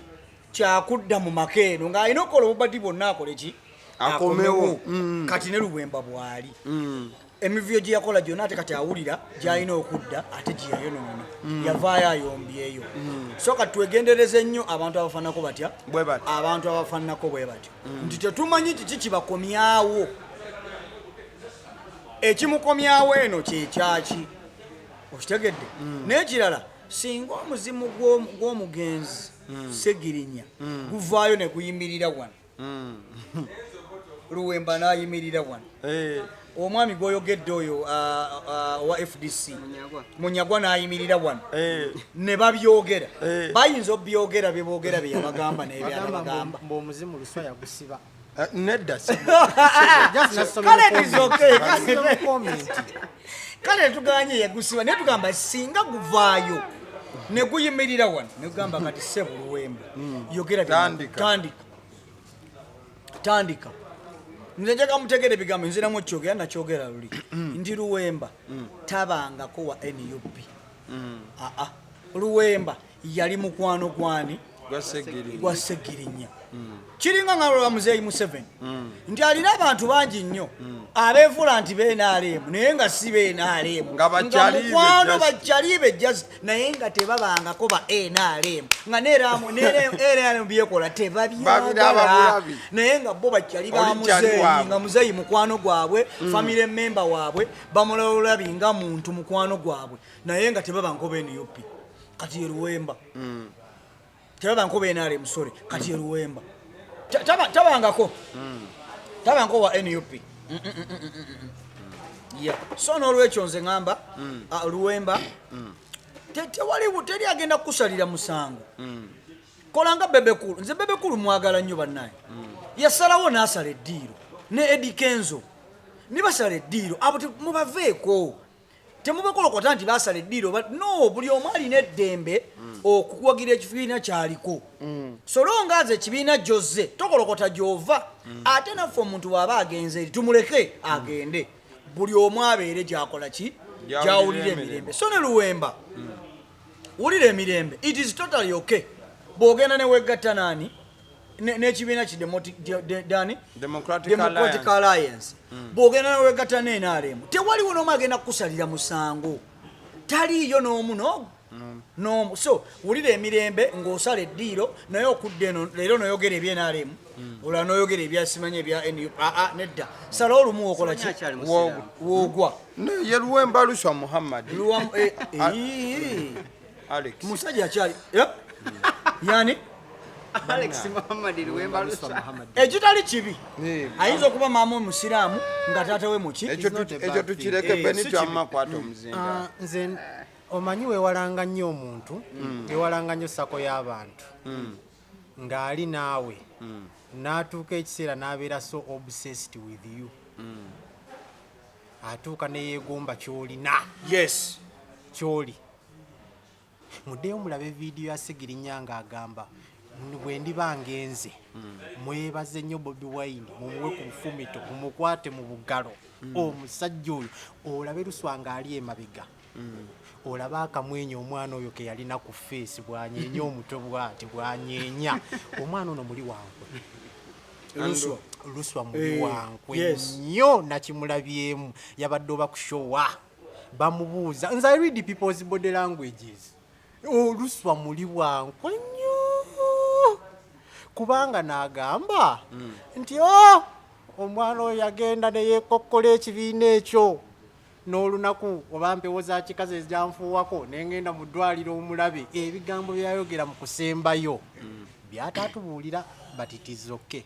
E: kyakudda mu makeeno ng'alina okukola obubadi bwonna akole ki akomewo kati ne Luwemba bwali emivyo gye yakola gyonna ate kati awulira gy'alina okudda ate gye yayonoona yavaayo ayombyeyo so kati twegendereze nnyo abantu abafaananako batya abantu abafaananako bwe batyo nti tetumanyi kiki kibakomyawo ekimukomyawo eno kyekyaki okitegedde n'ekirala singa omuzimu gw'omugenzi Ssegirinnya guvaayo ne guyimirira wano Luwemba n'ayimirira wano omwami gw'oyogedde oyo wa FDC Munyagwa n'ayimirira wano ne babyogera bayinza obyogera bye boogera bye yabagamba n'ebyala bagamba
C: omuzimu luswa yagusiba
B: nedda
E: kale tuganye yagusiba naye tugamba singa guvaayo ne guyimirira wano ne gugamba kati Ssebo Luwemba yogera tandika nze njaga mutegere bigambo nziramu kyogera nakyogera luli ndi Luwemba tabangako wa NUP Luwemba yali mukwano gwani gwa Ssegirinnya kiringa nga lwa muzeeyi Museveni nti alina abantu bangi nnyo abeefuula nti beenaaleemu naye nga si beenaaleemu nga mukwano bakyaliibe jazz naye nga tebabangako ba NRM nga NRM byekola tebabyagala naye nga bo bakyali ba muzeeyi nga muzeeyi mukwano gwabwe family member waabwe bamulala olabi nga muntu mukwano gwabwe naye nga tebabangako ba NUP kati ye Luwemba tebabangako ba NRM sorry kati ye Luwemba tabangako wa NUP so n'olwekyo nze ŋŋamba Luwemba teri agenda kukusalira musango kola nga Bebekulu nze Bebekulu mwagala nnyo bannaye yasalawo n'asala eddiiro ne Eddie Kenzo ne basala eddiiro abo mubaveeko temubekolokota nti basala eddiiro no buli omu alina eddembe okuwagira ekibiina kyaliko solonga aze ekibiina gyozze tokolokota gyova ate naffe omuntu waaba agenze eri tumuleke agende buli omu abeere gyakola ki gyawulira emirembe so ne Luwemba wulira emirembe it is totally okay bw'ogenda newegatta nani n'ekibiina ki Democratic Alliance bw'ogenda newegatta n'NRM tewaliwo n'omu agenda kukusalira musango taliiyo n'omu so wulira emirembe ng'osala eddiiro naye okudde eno leero noyogera ebya NRM olala noyogera ebyasimanya ebya nedda sala olumu wokola ki woogwa
B: ye Luwemba Luswa Muhammad Alex
E: musajja akyali yani
A: Alex Muhammad Luwemba Luswa
E: ekitali kibi ayinza okuba maama omusiraamu nga taata we muki
B: ekyo tukireke Benito amakwata omuzinga
C: nze omanyi weewalanga nnyo omuntu weewalanga nnyo sako y'abantu ng'ali naawe n'atuuka ekiseera n'abeera so obsessed with you atuuka neyeegomba ky'olina
E: yes
C: ky'oli muddeyo mulabe vidiyo ya Segirinya ng'agamba bwe ndiba ngenze mwebaze nnyo Bobi Wine mumuwe ku bufumito mumukwate mu bugalo omusajja oyo olabe Luswa ng'ali emabega olaba akamwenya omwana oyo ke yalina ku feesi bwanyeenya omutwe bwati bwanyeenya omwana ono muli wankwe Luswa muli wankwe nnyo nakimulabyemu yabadde oba kushowa bamubuuza nze I read people's body languages Luswa muli wankwe nnyo kubanga n'agamba nti omwana oyo yagenda neyeekokkola ekibiina ekyo n'olunaku oba mpewo za kikazi ezjanfuuwako nengenda mu ddwaliro omulabe ebigambo byayogera mu kusembayo byatatubuulira but it is okay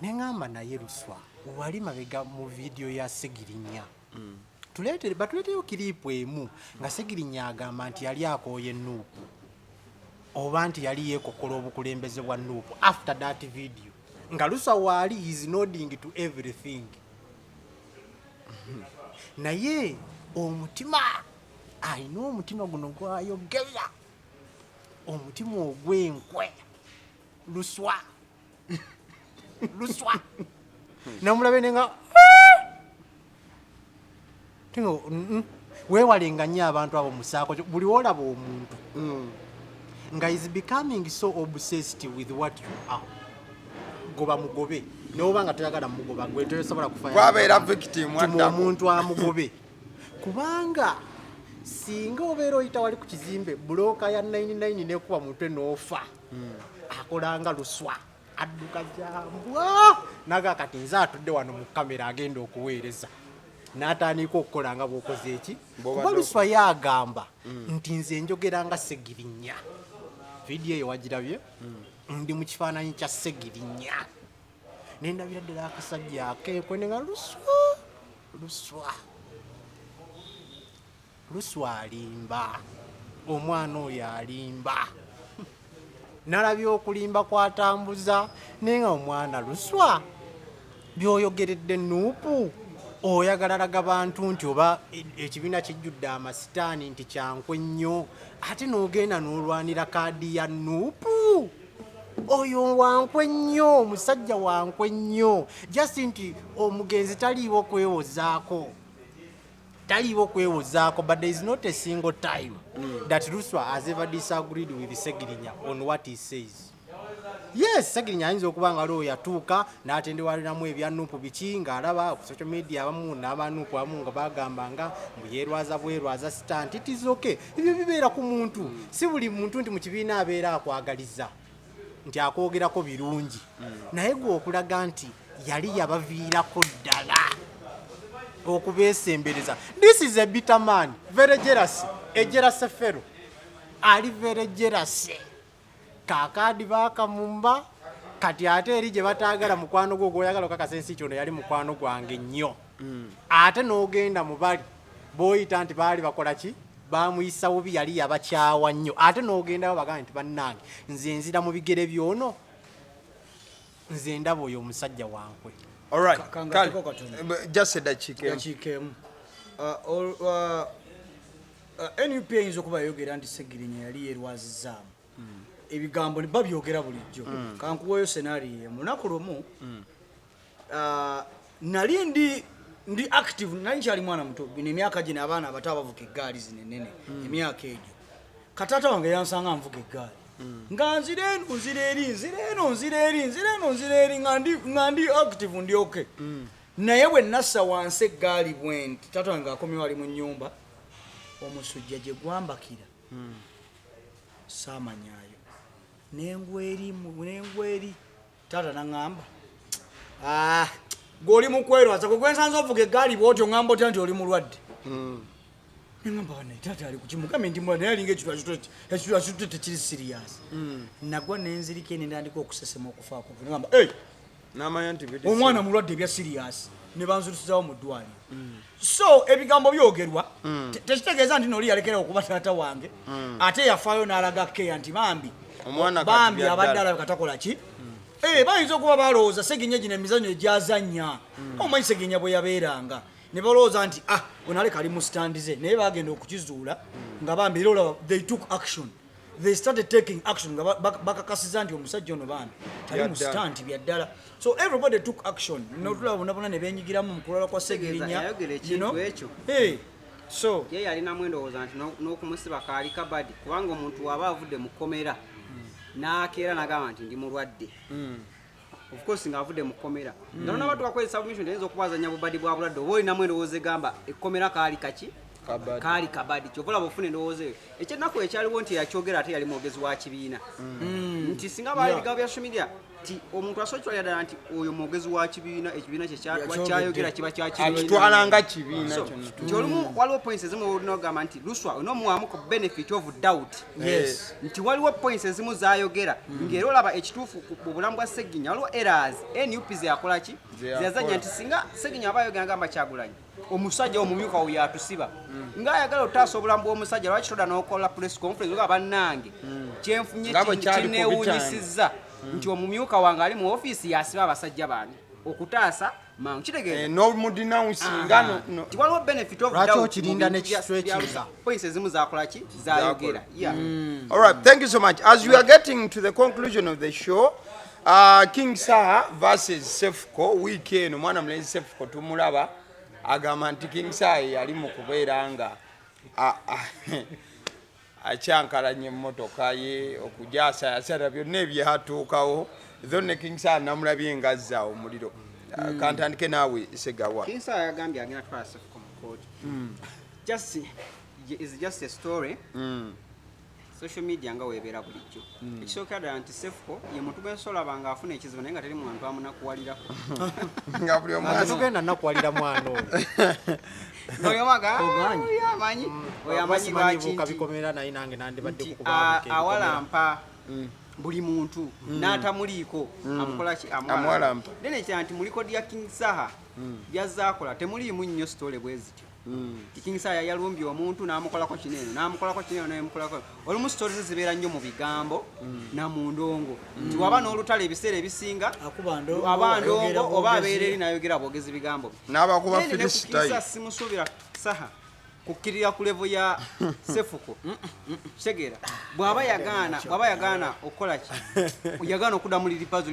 C: neŋŋamba naye Luswa wali mabega mu vidiyo ya Segirinya batuleeteyo kiriipu emu nga Segirinya agamba nti yali akooye Nuupu oba nti yali yeekokkola obukulembeze bwa Nuupu after that video nga Luswa waali is nodding to everything naye omutima alina omutima guno gwayogera omutima ogw'enkwe Luswa namulabe nenga tingo weewalenga nnyo abantu abo musaako buli olaba omuntu nga is becoming so obsessed with what you are goba mugobe noba nga toyagala mugoba gwe tosobola kufanya
B: kwabeera victim
C: omuntu amugobe kubanga singa obeera oyita wali ku kizimbe buloka ya 99 nekuba mutwe n'ofa akolanga Luswa adduka jambwa naga kati nze atudde wano mu kamera agenda okuweereza n'atandika okukola nga bw'okoze eki kuba Luswa yagamba nti nze njogera nga Segirinya vidiyo eyo wagirabye ndi mu kifaananyi kya Segirinya nendabira ddala akasajja akeekwe nenga Luswa alimba omwana oyo alimba nalabye okulimba kwatambuza nenga omwana Luswa byoyogeredde Nuupu oyagala laga bantu nti oba ekibiina kijjudde amasitaani nti kyankwe nnyo ate n'ogenda n'olwanira kaadi ya Nuupu oyo wankwe nnyo omusajja wankwe nnyo just nti omugenzi taliiwo kwewozaako but there is not a single time that Luswa has ever disagreed with Segirinya on what he says. Yes, Segirinya ayinza okuba nga lwo yatuuka n'atendewaliramu ebya Nuupu biki ng'alaba ku social media abamu n'abanuupu abamu nga bagambanga bwerwaza sitanti it is okay. Ebyo bibeera ku muntu si buli muntu nti mu kibiina abeera akwagaliza nti akwogerako birungi naye gwe okulaga nti yali yabaviirako ddala okubeesembereza. This is a bitter man, very jealous, a jealous fellow. Ali very jealous. Kakadi bakamumba kati ate eri gye bataagala mukwano gwo gwoyagala okakasa ensi kyono yali mukwano gwange nnyo ate n'ogenda mu bali booyita nti baali bakola ki bamuyisa bubi yali yabakyawa nnyo ate n'ogendayo bagamba nti bannange nze nzira mu bigere byono nze ndaba oyo omusajja wankwe.
B: All right. Just a dakika.
E: NUP eyinza okuba yayogera nti Segirinya yali yerwazizaamu ebigambo babyogera bulijjo kankuwayo senario emu lunaku lumu nali ndi active nali nkyali mwana muto bino emyaka gino abaana abato abavuga eggaali zinenene emyaka egyo katata wange yansanga nvuga eggaali nga nzira eri nga ndi active ndi okay naye bwe nassa wansi eggaali bwenti tata wange akomyewo ali mu nnyumba omusujja gye gwambakira saamanyaayo nengweri tata naŋŋamba gw'oli mukwerwaza kwe gwensanze ovuga eggaali bwotyo ŋŋamba otya nti oli mulwadde neŋŋamba wana tata ali kukimugambe ndi mulwadde naye alinga ekitu akitutte tekiri siriyasi nagwa nenzirika nendandika okusesema okufaako neŋŋamba omwana mulwadde ebya siriyasi ne banzulusizawo mu ddwaliro so ebigambo byogerwa tekitegeeza nti noli yalekerao okuba taata wange ate yafaayo n'alaga keya nti bambi abadde alabika takola ki bayinza okuba balowooza Segirinya gino emizanyo egyazannya omanyi Segirinya bwe yabeeranga ne balowooza nti onaleka ali mu standi ze naye bagenda okukizuula nga bambi era olaba they took action they started taking action nga bakakasiza nti omusajja ono bambi tali mu stand bya ddala so everybody took action notulaba bonabona ne benyigiramu mu kulala kwa Segirinya so
A: ye yalinamu endowooza nti n'okumusiba kaali kabadi kubanga omuntu waba avudde mu kkomera n'akeera n'agamba nti ndi mulwadde of course ng'avudde mu kkomera nga nona batu bakozesa submission teyinza okubazanya bubadi bwa bulwadde oba olinamu endowooza egamba ekkomera kaali kaki kaali kabadi kyova olaba ofuna endowooza eyo ekyennaku ekyaliwo nti yakyogera ate yali mwogezi wa kibiina nti singa baali bigambo bya social media ti omuntu asookirwa ddala nti oyo mwogezi wa kibiina ekibiina kyayogera kiba
B: kyakitwala nga kibiina
A: nti olumu waliwo points ezimu olina ogamba nti luswa onomuwamu ku benefit of doubt nti waliwo points ezimu zayogera ng'era olaba ekituufu mu bulamu bwa Segirinya waliwo errors NUP zeyakola ki zeyazanya nti singa Segirinya aba ayogera ngamba Kyagulanyi omusajja omumyuka oyo yatusiba ng'ayagala otaasa obulamu bw'omusajja lwaki toda n'okola press conference oga bannange kyenfunye kinneewunyisizza nti omumyuka wange ali mu ofiisi yasiba abasajja bange okutaasa mangu kitegeeza
B: n'omudinawusinga
A: nti waliwo benefit of
C: lwaki okirinda n'ekiswa ekinga
A: points ezimu zakola ki zayogera
B: all right thank you so much as we are getting to the conclusion of the show King Saha versus Sefuko week eno mwana mulenzi Sefuko tumulaba agamba nti King Saha yali mu kubeera nga acyankalanya emmotoka ye okujaasayasala byonna ebyatuukawo zo ne King Saha namulabye ngazza omuliro kantandike naawe Segawa
A: King Saha yagambye agenda twala Sefuko mu kooti is just a story social media nga weebeera bulijjo ekisookera ddala nti Sefuko ye muntu gwensolaba nga afuna ekizibu naye nga teri muntu amunakuwalirako
B: nga buli
C: tugenda nakuwalira mwana oyoamanyibukabikomera naye nange nandibadde
A: awalampa buli muntu n'atamuliiko amukola ki amwalampa then ekira nti mu likodi ya King Saha byazaakola temuliimu nnyo sitole bwe zityo King Saha yalumbye omuntu n'amukolako kinene n'amukolako olumu sitori zibeera nnyo mu bigambo na mu ndongo nti waba n'olutalo ebiseera ebisinga aba ndongo oba abeera eri n'ayogera bwogezi bigambo
B: n'abakuba filisitayi
A: simusuubira Saha kukkirira ku levo ya Sefuko segera bw'aba yagaana okukola ki yagaana okudda mu liripazo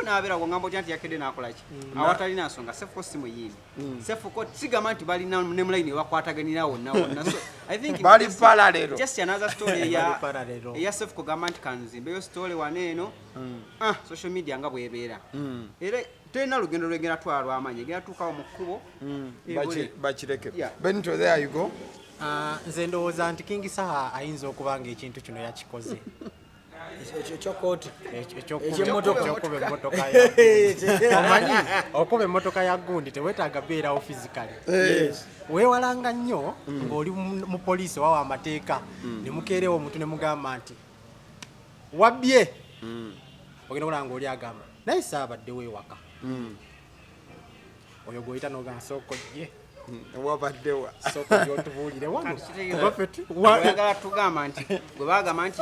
A: n'abeerawo ngamba otya nti yakedde n'akola ki awatalina nsonga Sefuko si muyimbi Sefuko sigamba nti balina ne mulayini ebakwataganira wonna so I think
B: bali parallel
A: just another story eya Sefuko gamba nti kanzimbeyo story waneeno social media nga bwebeera era tena lugendo lwegera twalwa amanyi egera tukawo mu kkubo
B: bakireke Benito there you go
C: nze ndowooza nti King Saha ayinza okuba nga ekintu kino yakikoze
E: ekyokooti
C: ekyokuba emmotoka omanyi okuba emmotoka ya gundi teweetaaga beerawo physically weewalanga nnyo ng'oli mu poliisi wawa amateeka ne mukeerewo omuntu ne mugamba nti wabbye ogenda kulanga oli agamba naye saabadde weewaka oyo gw'oyita n'ogamba sookojje
B: wabaddewa
C: sookojje otubuulire wano
A: oyagala tugamba nti gwe bagamba nti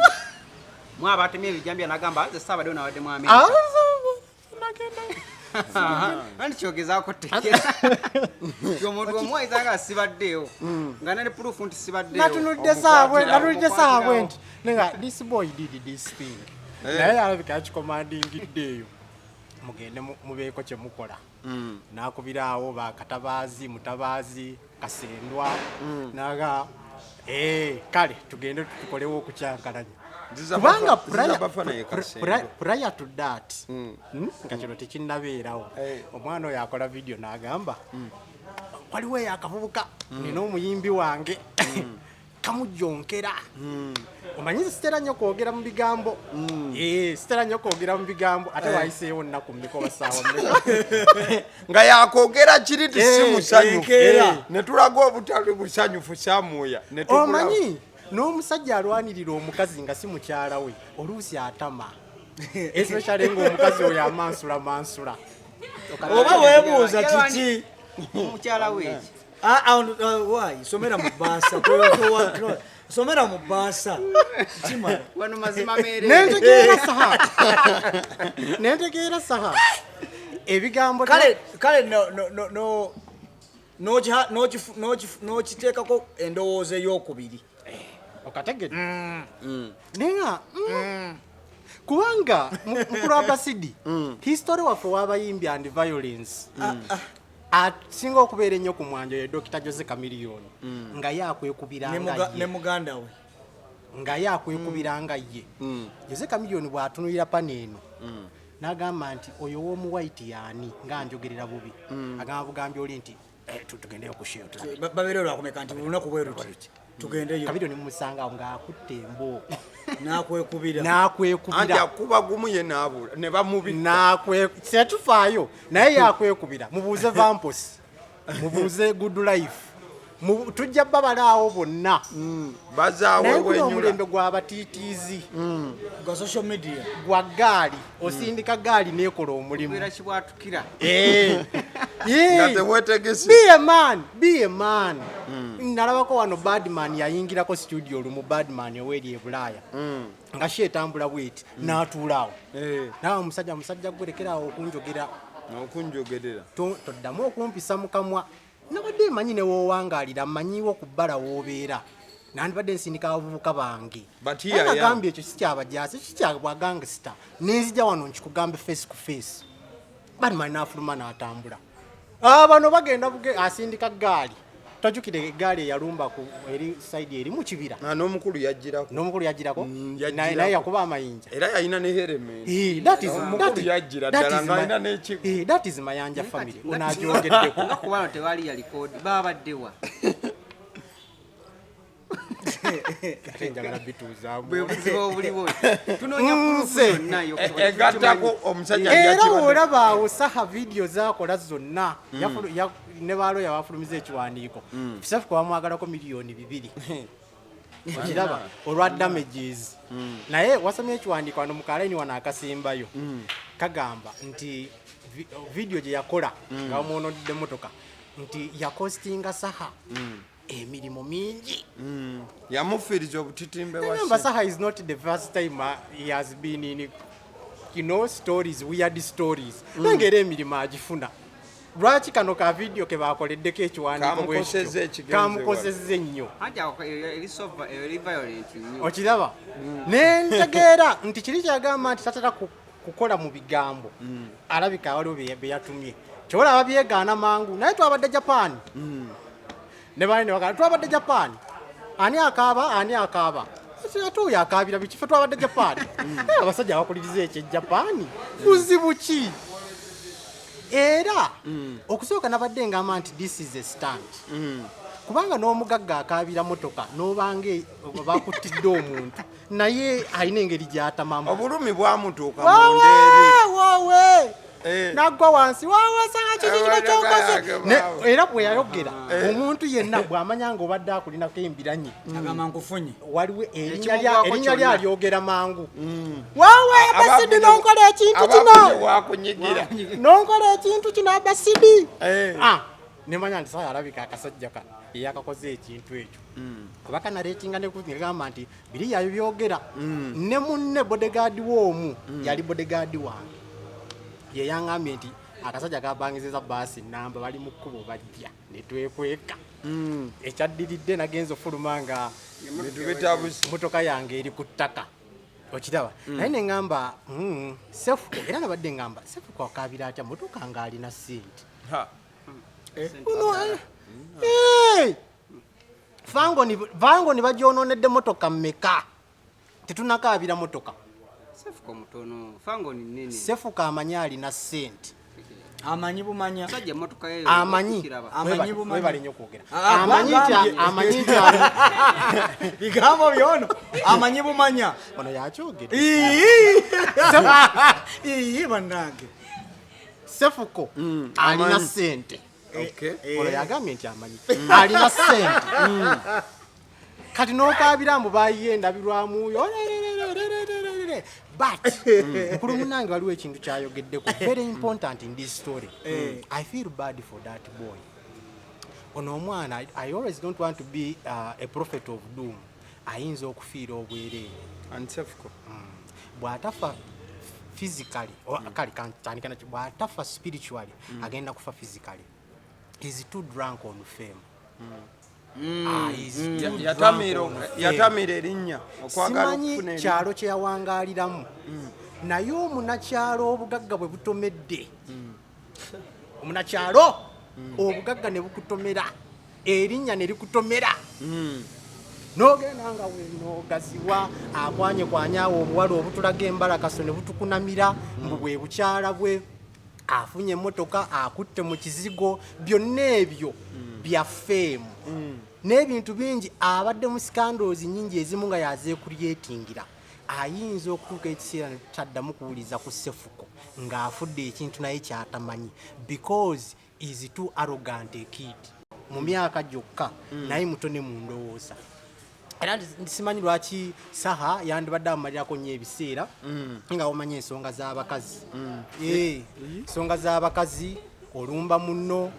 A: mwabatemye ebijambya nagamba nze saabaddewo nawadde mwami Anti kyogezaako tekera. Omuntu omuwayiza nga sibaddeyo. Nga nali proof nti sibaddeyo.
C: Natunudde saabwe nti nenga this boy did this thing. Naye alabika akikomandingiddeeyo. Mugende mubeeko kye mukola. Nakubiraawo bakatabaazi mutabaazi kasendwa naga kale tugende tukolewo okukyankalanya kubanga prior to that nga kino tekinnabeerawo omwana oyo akola video n'agamba waliwo yakavubuka nina omuyimbi wange kamujonkera omanyi sitera nnyo kwogera mu bigambo sitera nnyo kwogera mu bigambo ate wayiseewo nnaku mmikoba saawa
B: nga yakwogera kiri tisimusanyufu ne tulaga obutali busanyufu Samuya
C: omanyi n'omusajja alwanirira omukazi nga si mukyala we oluusi atama especially ng'omukazi oyo amansula
E: oba weebuuza kiki
A: Omukyala we.
E: Why? Somera mu basa. Somera mu basa. Chima.
A: Wano mazima mere.
C: Nentegeera saha. Ebigambo
E: kale no kiteekako endowooza ey'okubiri.
C: Okategedde. Nenga kubanga mukulu Abasidi history waffe w'abayimbi and violence. Singa okubeera ennyo ku mwanjo ye Dr. Jose Chameleone nga yakwekubiranga
E: ne muganda we
C: nga yakwekubiranga ye Jose Chameleone bw'atunulira paneeno n'agamba nti oyo w'omu white yaani nga njogerera bubi agamba bugambye oli nti tugendeyo ku shiyo
E: babeera olwakumeka nti lunaku bwe ruti tugendeyo
C: Chameleone mumusanga ng'akutte embo
E: nakwekubira
B: anti akuba gumu ye naabula ne bamubi
C: setufaayo naye yakwekubira mubuuze Vampos mubuuze Good Life tujja babalaawo bonna
B: bazaawe
C: wenyula omulembe gw'abatiitiizi
E: gwa social media
C: gwa gaali osindika gaali neekola omulimu
A: Era kibwatukira.
C: Be a man. Nalabako wano Badman yayingirako studio olumu Badman oweri e Bulaaya nga sheetambula bweti n'atuulaawo nawe omusajja gwerekerawo
B: okunjogerera
C: toddamu okumpisa mu kamwa nabadde manyi ne woowangaalira mmanyiwo ku bbala w'obeera nandibadde nsindika abavubuka bange agambye ekyo sikyabajaasi kikyabwa gangster nenzija wano nkikugambe face to face Badman n'afuluma n'atambula bano bagenda asindika gaali tajukire gaali eyalumba ku eri side eri mu kibira
B: n'omukulu yajjirako
C: naye yakuba amayinja
B: era yalina ne helmet
C: that is Mayanja family onaajogeddeko
A: Nga kubano tewali ya record babaddewa.
C: njagala bituuzaamu
A: Bwe buzibu obuliwo. Tunoonya proof yonna yo.
B: egattako omusajja
C: era olabaawo saha video zaakola zonna ne baalo yabafulumiza ekiwandiiko kisafu kwa bamwagalako miliyoni 2 okiraba olwa damages naye wasomye ekiwandiiko wano mukalaini wano akasimbayo kagamba nti video gye yakola nga bamwonodde motoka nti yakostinga saha emirimu mingi
B: yamufiiriza obutitimbe
C: Remember, Saha is not the first time he has been in, stories, weird stories. Nangere emirimu agifuna. Lwaki kano ka video ke bakoleddeko ekiwandiiko bwekityo kamukosezza ennyo.
A: Eri violent nnyo.
C: Okiraba? Ne ntegeera nti kiri kyagamba nti tatera kukola mu bigambo. Alabika waliwo bye yatumye. Kyolaba byegaana mangu naye twabadde Japan. Ne bali ne bagamba twabadde Japan. Ani akaaba. Atu yakabira bikife twabadde Japan. Abasajja bakuliriza ekye Japan. Buzibu ki? Era okusooka nabadde ngamba nti this is a stunt. Kubanga n'omugagga akabira motoka n'obange bakutidde omuntu naye alina engeri gy'atamamu.
B: Obulumi bwamutuuka mu ndeeri.
C: Naggwa wansi waawasanga kiki kyokoze era bwe yayogera omuntu yenna bw'amanya ng'obadde akulinako embiranye
E: agamba nkufunye
C: waliwo erinnya ly'alyogera mangu waawe Abasidi n'onkola ekintu kino n'onkola ekintu kino Abasidi nemanya nti Saha alabika akasajja kano eyakakoze ekintu ekyo kuba kanareetinga nekugamba nti biri yabyogera ne munne bodegaadi w'omu yali bodegaadi wange ye yangambye nti akasajja kabangizeza baasi namba bali mu kkubo bajja ne twekweka ekyaddiridde nagenza ofuluma nga motoka yange eri ku ttaka okiraba naye ne ŋŋamba sefuko era nabadde ŋŋamba sefuko akaabira atya motoka ng'alina sente vango ni bagyonoonedde motoka mmeka tetunakaabira motoka
A: sefuko mutono fango ni nene
C: sefuka amanyi alina sente
E: amanyi bumanya
A: sajja motoka yeyo
C: amanyi
E: bumanya
C: webale nnyo okwogera
E: amanyi nti bigambo byono amanyi bumanya
C: ono yakyogedde
E: bannange
C: sefuko alina sente ono yagambye nti amanyi alina sente kati n'okaabira mbu bayiye endabirwamuyo but mukulu munange waliwo ekintu kyayogeddeko very important in this story. I feel bad for that boy. Ono omwana, I always don't want to be a prophet of doom. Ayinza okufiira obwereere
B: ansefuko
C: bw'atafa physically kale kantandika nakyo bw'atafa spiritually agenda kufa physically. He's too drunk on fame.
B: yatamira erinnya okwagala
C: simanyi kyalo kye yawangaaliramu naye omunakyalo obugagga bwe butomedde omunakyalo obugagga ne bukutomera erinnya ne likutomera n'ogenda nga wenoogaziwa akwanyekwanyaawo obuwala obutulaga embalakaso ne butukunamira mbu bwe bukyala bwe afunye emmotoka akutte mu kizigo byonna ebyo byafeemu n'ebintu bingi abadde mu scandals nyingi ezimu nga yazeekulyetingira ayinza okutuuka ekiseera ne tutaddamu kuwuliza ku sefuko ng'afudde ekintu naye kyatamanyi because is too arrogant a kid mu myaka gyokka naye muto ne mu ndowooza era simanyi lwaki saha yandibadde amalirako nnyo ebiseera nga omanyi ensonga z'abakazi ensonga z'abakazi olumba munno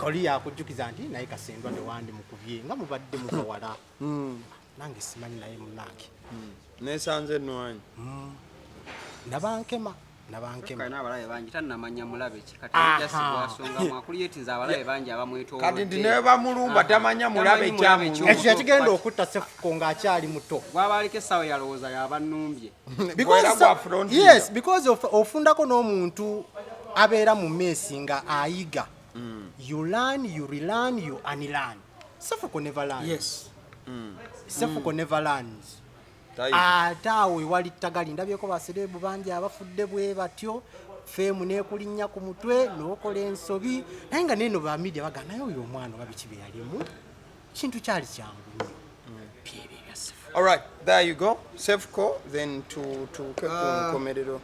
C: kali yakujjukiza nti naye kasendwa newandi mukubye nga mubadde mukawala nange simanyi naye munange
B: nesanze ennwanyi
C: nabankema
A: n'abalabe bangi tannamanya mulabe ki kati jasibwasonga mwakulyetinza abalabe bangi abamwetoowe
B: kati nti ne bamulumba tamanya mulabe kyamulumba
C: ekyo yakigenda okutta sefuko ng'akyali muto
A: gwaba aliko essaawa yalowooza yabannumbye
C: yes because ofundako n'omuntu abeera mu meesi nga ayiga you learn, you relearn, you unlearn. Sefuko never learns.
E: Yes.
C: Sefuko never learns. Ataawe wali tagali ndabyeko baserebu bangi abafudde bwe batyo femu n'ekulinnya ku mutwe n'okola ensobi naye nga neno ba media baga naye oyo omwana babikibe yalimu kintu kyali kyangu nnyo.
B: All right, there you go. Sefuko then to Komerero.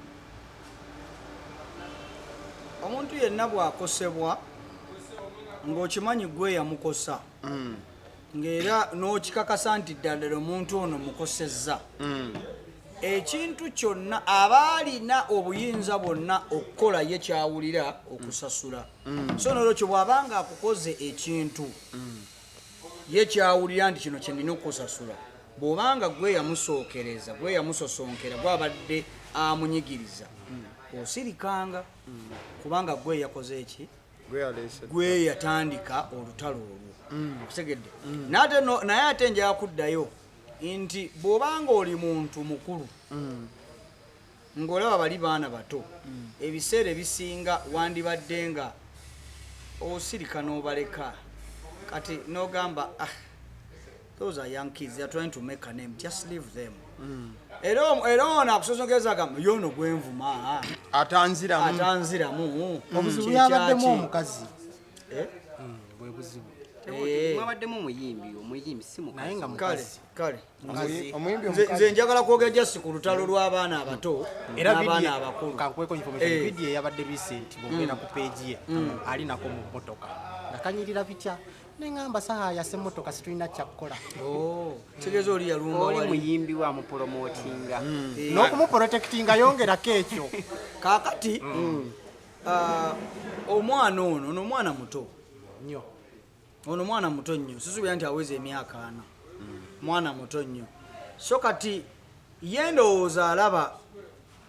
E: Omuntu yenna bw'akosebwa ng'okimanyi gwe yamukosa ng'era n'okikakasa nti ddala omuntu ono mukosezza ekintu kyonna aba alina obuyinza bwonna okukola ye kyawulira okusasula so n'olwekyo bw'abanga akukoze ekintu ye kyawulira nti kino kyenina okusasula bw'obanga gwe yamusookereza gwe yamusosonkera gwabadde amunyigiriza osirikanga kubanga gwe yakoze eki gwe yatandika olutalo olwo okitegedde naye ate nja kuddayo nti bw'obanga oli muntu mukulu ng'olaba bali baana bato ebiseera ebisinga wandibadde nga osirika n'obaleka kati n'ogamba those are young kids, they are trying to make a name, just leave them. Era ono akusosokeza gamba yono gwenvuma atanziramu
C: obuzibu yabaddemu omukazi bwe buzibu
A: mwabaddemu omuyimbi si mukazi
C: naye nga mukazi
E: kale
B: omuyimbi
E: nze njagala kwogera jasi ku lutalo lw'abaana abato n'abaana abakulu
C: kankweko information video yabadde recent bwogera ku page ye ali nako mu motoka nakanyirira bitya nengamba saha yase motoka situlina kyakukola
E: tegeeza oli yalumba
A: oli muyimbi wa mupromotinga
C: n'okumuprotectinga yongerako ekyo
E: kaakati omwana ono omwana muto
C: nnyo
E: ono mwana muto nnyo sisuubira nti aweza emyaka 4 mwana muto nnyo so kati ye ndowooza alaba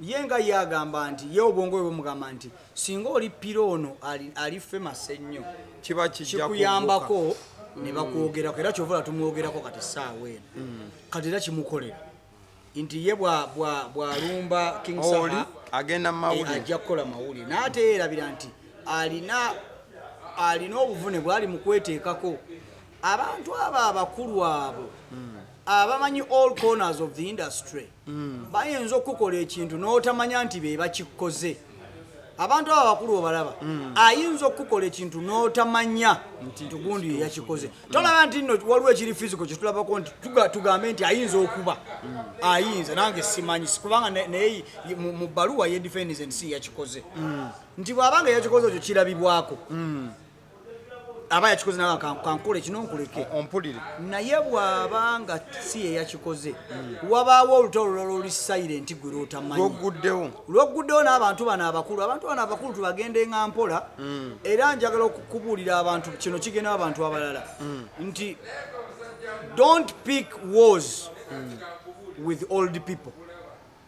E: yenga yagamba nti ye obwongo bwe bumugamba nti singa oli pirono ali famous ennyo
B: kiba kijja
E: kikuyambako ne bakwogerako era kyovula tumwogerako kati essaawa eno kati era kimukolera nti ye bw'alumba King Saha
B: agenda mawulire
E: ajja kukola mawulire n'ate yeerabira nti alina obuvune bwali mu kweteekako abantu abo abakulu abo abamanyi all corners of the industry bayinza okukola ekintu n'otamanya nti be bakikoze abantu abo abakulu obalaba ayinza okukola ekintu n'otamanya nti gundi ye yakikoze tolaba nti nno waliwo ekiri physical kyetulabako nti tugambe nti ayinza okuba ayinza nange simanyi kubanga naye mu bbaluwa ye defenders and si yakikoze nti bw'abanga yakikoze ekyo kirabibwako aba yakikoze nawe kankole kino nkuleke
B: ompulire
E: naye bw'abanga si ye yakikoze wabaawo olutalo olulala oli silent gwe lwotamanyi lwoguddewo n'abantu bano abakulu tubagende nga mpola era njagala okukubuulira abantu kino kigenda abantu abalala nti don't pick wars with old people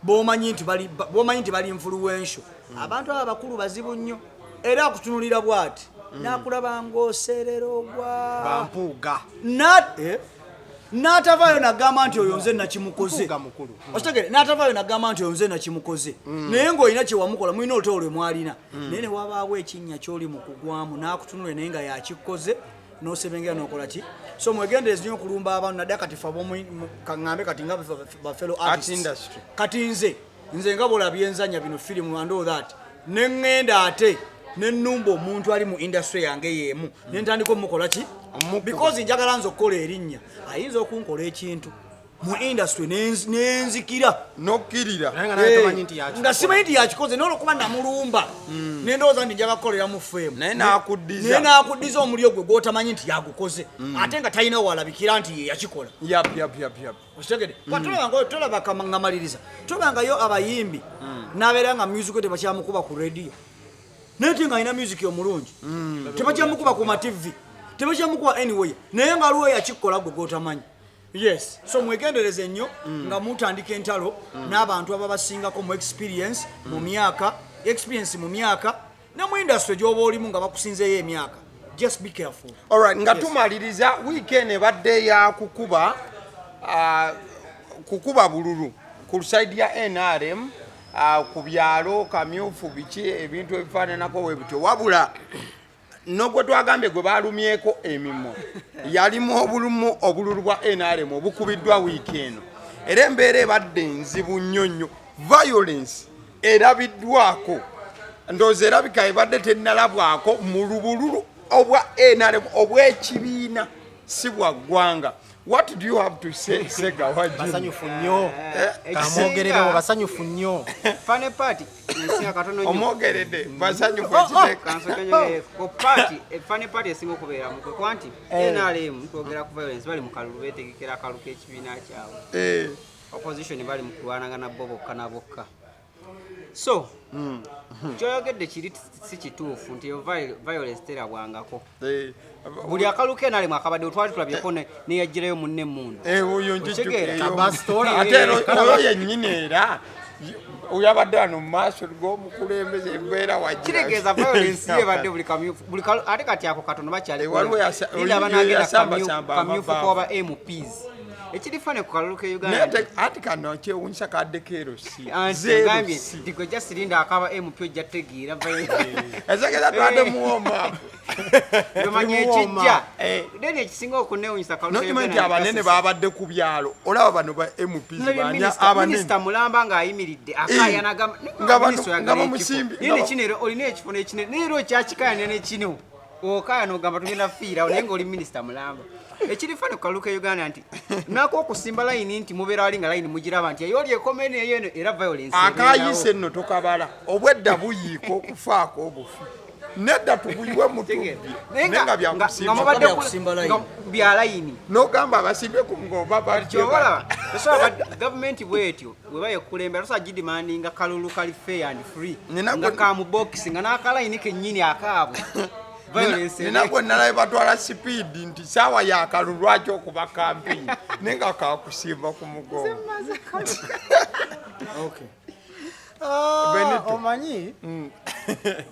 E: b'omanyi nti bali influential abantu abo abakulu bazibu nnyo era akutunulira bw'ati nakulaba ng'oserera ogwa
C: bampuuga
E: n'atavaayo nagamba nti oyo nze nakimukoze okitegere n'atavaayo nagamba nti oyo nze nakimukoze naye ng'olina kyewamukola mulina olutalo lwe mwalina naye ne wabaawo ekinnya ky'oli mu kugwamu n'akutunula naye nga yakikoze n'osebengera n'okola ki so mwegenderezi nnyo okulumba abantu naddala kati fe kaŋŋambe kati nga bafelo artists kati nze nga bwolabye enzanya bino firimu and all that ne ŋŋenda ate nenumba omuntu ali mu industry yange yemu nentandika omukola ki because njagala nze okukola erinnya ayinza okunkola ekintu mu industry nenzikira
B: nokkirira
E: nga simanyi nti yakikoze n'olwokuba namulumba nendowooza nti njaga kukolera mu femu
B: naye
E: nakuddiza omulio gwe gwotamanyi nti yagukoze ate nga talina walabikira nti ye yakikola okitegede tolaba kaŋŋamaliriza tobangayo abayimbi n'abeera nga music tebakyamukuba ku radio neti nga ina music omulungi tebakyamukuba ku mativi tebakyamukuba anyway naye nga aliwo yakikola gwe gwotamanyi yes so mwegendereze nnyo nga mutandika entalo n'abantu ababasingako mu experience mu myaka ne mu industry gy'oba olimu nga bakusinzeeyo emyaka just be careful
B: alright nga tumaliriza weekend ebadde ya kukuba bululu ku side ya NRM ku byalo kamyufu biki ebintu ebifaananako webityo wabula nogwe twagambye gwe balumyeko emimwa yalimu obululu bwa NRM obukubiddwa wiiki eno era embeera ebadde nzibu nnyo violence erabiddwako ndowooza erabika ebadde tennalabwako mu lubululu obwa NRM obw'ekibiina si bwa ggwanga. What do you have to say, Sega Wajiri?
C: Basanyufu nnyo. Kamwogerere basanyufu nnyo.
A: Fane party nsinga katono nnyo.
B: Omogerede basanyufu ekite
A: kansokenyo ko party fane party esinga okubeera mu kwanti NRM twogera ku violence bali mu kalulu betegekera akalu k'ekibiina kyabwe. Opposition bali mu kulwananga na bokka na bokka. So kyoyogedde kiri si kituufu nti violence terabwangako. Buli akaluke nali mwakabadde otwali tulabyeko ne yagireyo munne mundu.
B: Oyo ate oyo yennyini era oyabadde wano mu maaso g'omukulembeze embeera wagira.
A: Kiregeeza violence yebadde buli ate kati ako katono bakyali. Kamyufu kwaba MPs. Ekirifane ku kalulu ke Uganda.
B: Ati kano kyewunyisa kadde kero si.
A: Ngambye ndiko just linda akaba MP ojja tegeera
B: ezagera twade muwoma.
A: Yomanye ekijja. Deni ekisinga okunewunyisa kalulu ke Uganda.
B: Nokimenti abanene babadde ku byalo. Olaba bano ba MPs banya abanene.
A: Minister Mulamba nga ayimiridde akaya nagamba
B: ngaba musimbi.
A: Nini kinero olina ekifune kinene. Nero kyakikaya nene kino. Okaya no gamba tugenda fiira olenga oli Minister Mulamba. Ekirifane ku kalulu ke Uganda nti nako okusimba line nti mubeera ali nga line mugiraba nti eyoli ekomene eyo era violence.
B: Akayise nno tokabala obwedda buyiiko okufaako obufu. Nedda tubuyiwe mutubi. Nenga
A: byakusimba line. Bya line.
B: Nogamba abasimbe ku ngoba
A: bakyobola. Eso government bwetyo we baye kulembera so agidemandinga kalulu kali fair and free. Nga ka mu box nga naka line kennyini akaabo.
B: Ninago nalaye batwala speed nti sawa ya kalulwacho okuba campaign nenga kakusimba ku mugongo.
E: Okay.
B: Benito.
C: Omanyi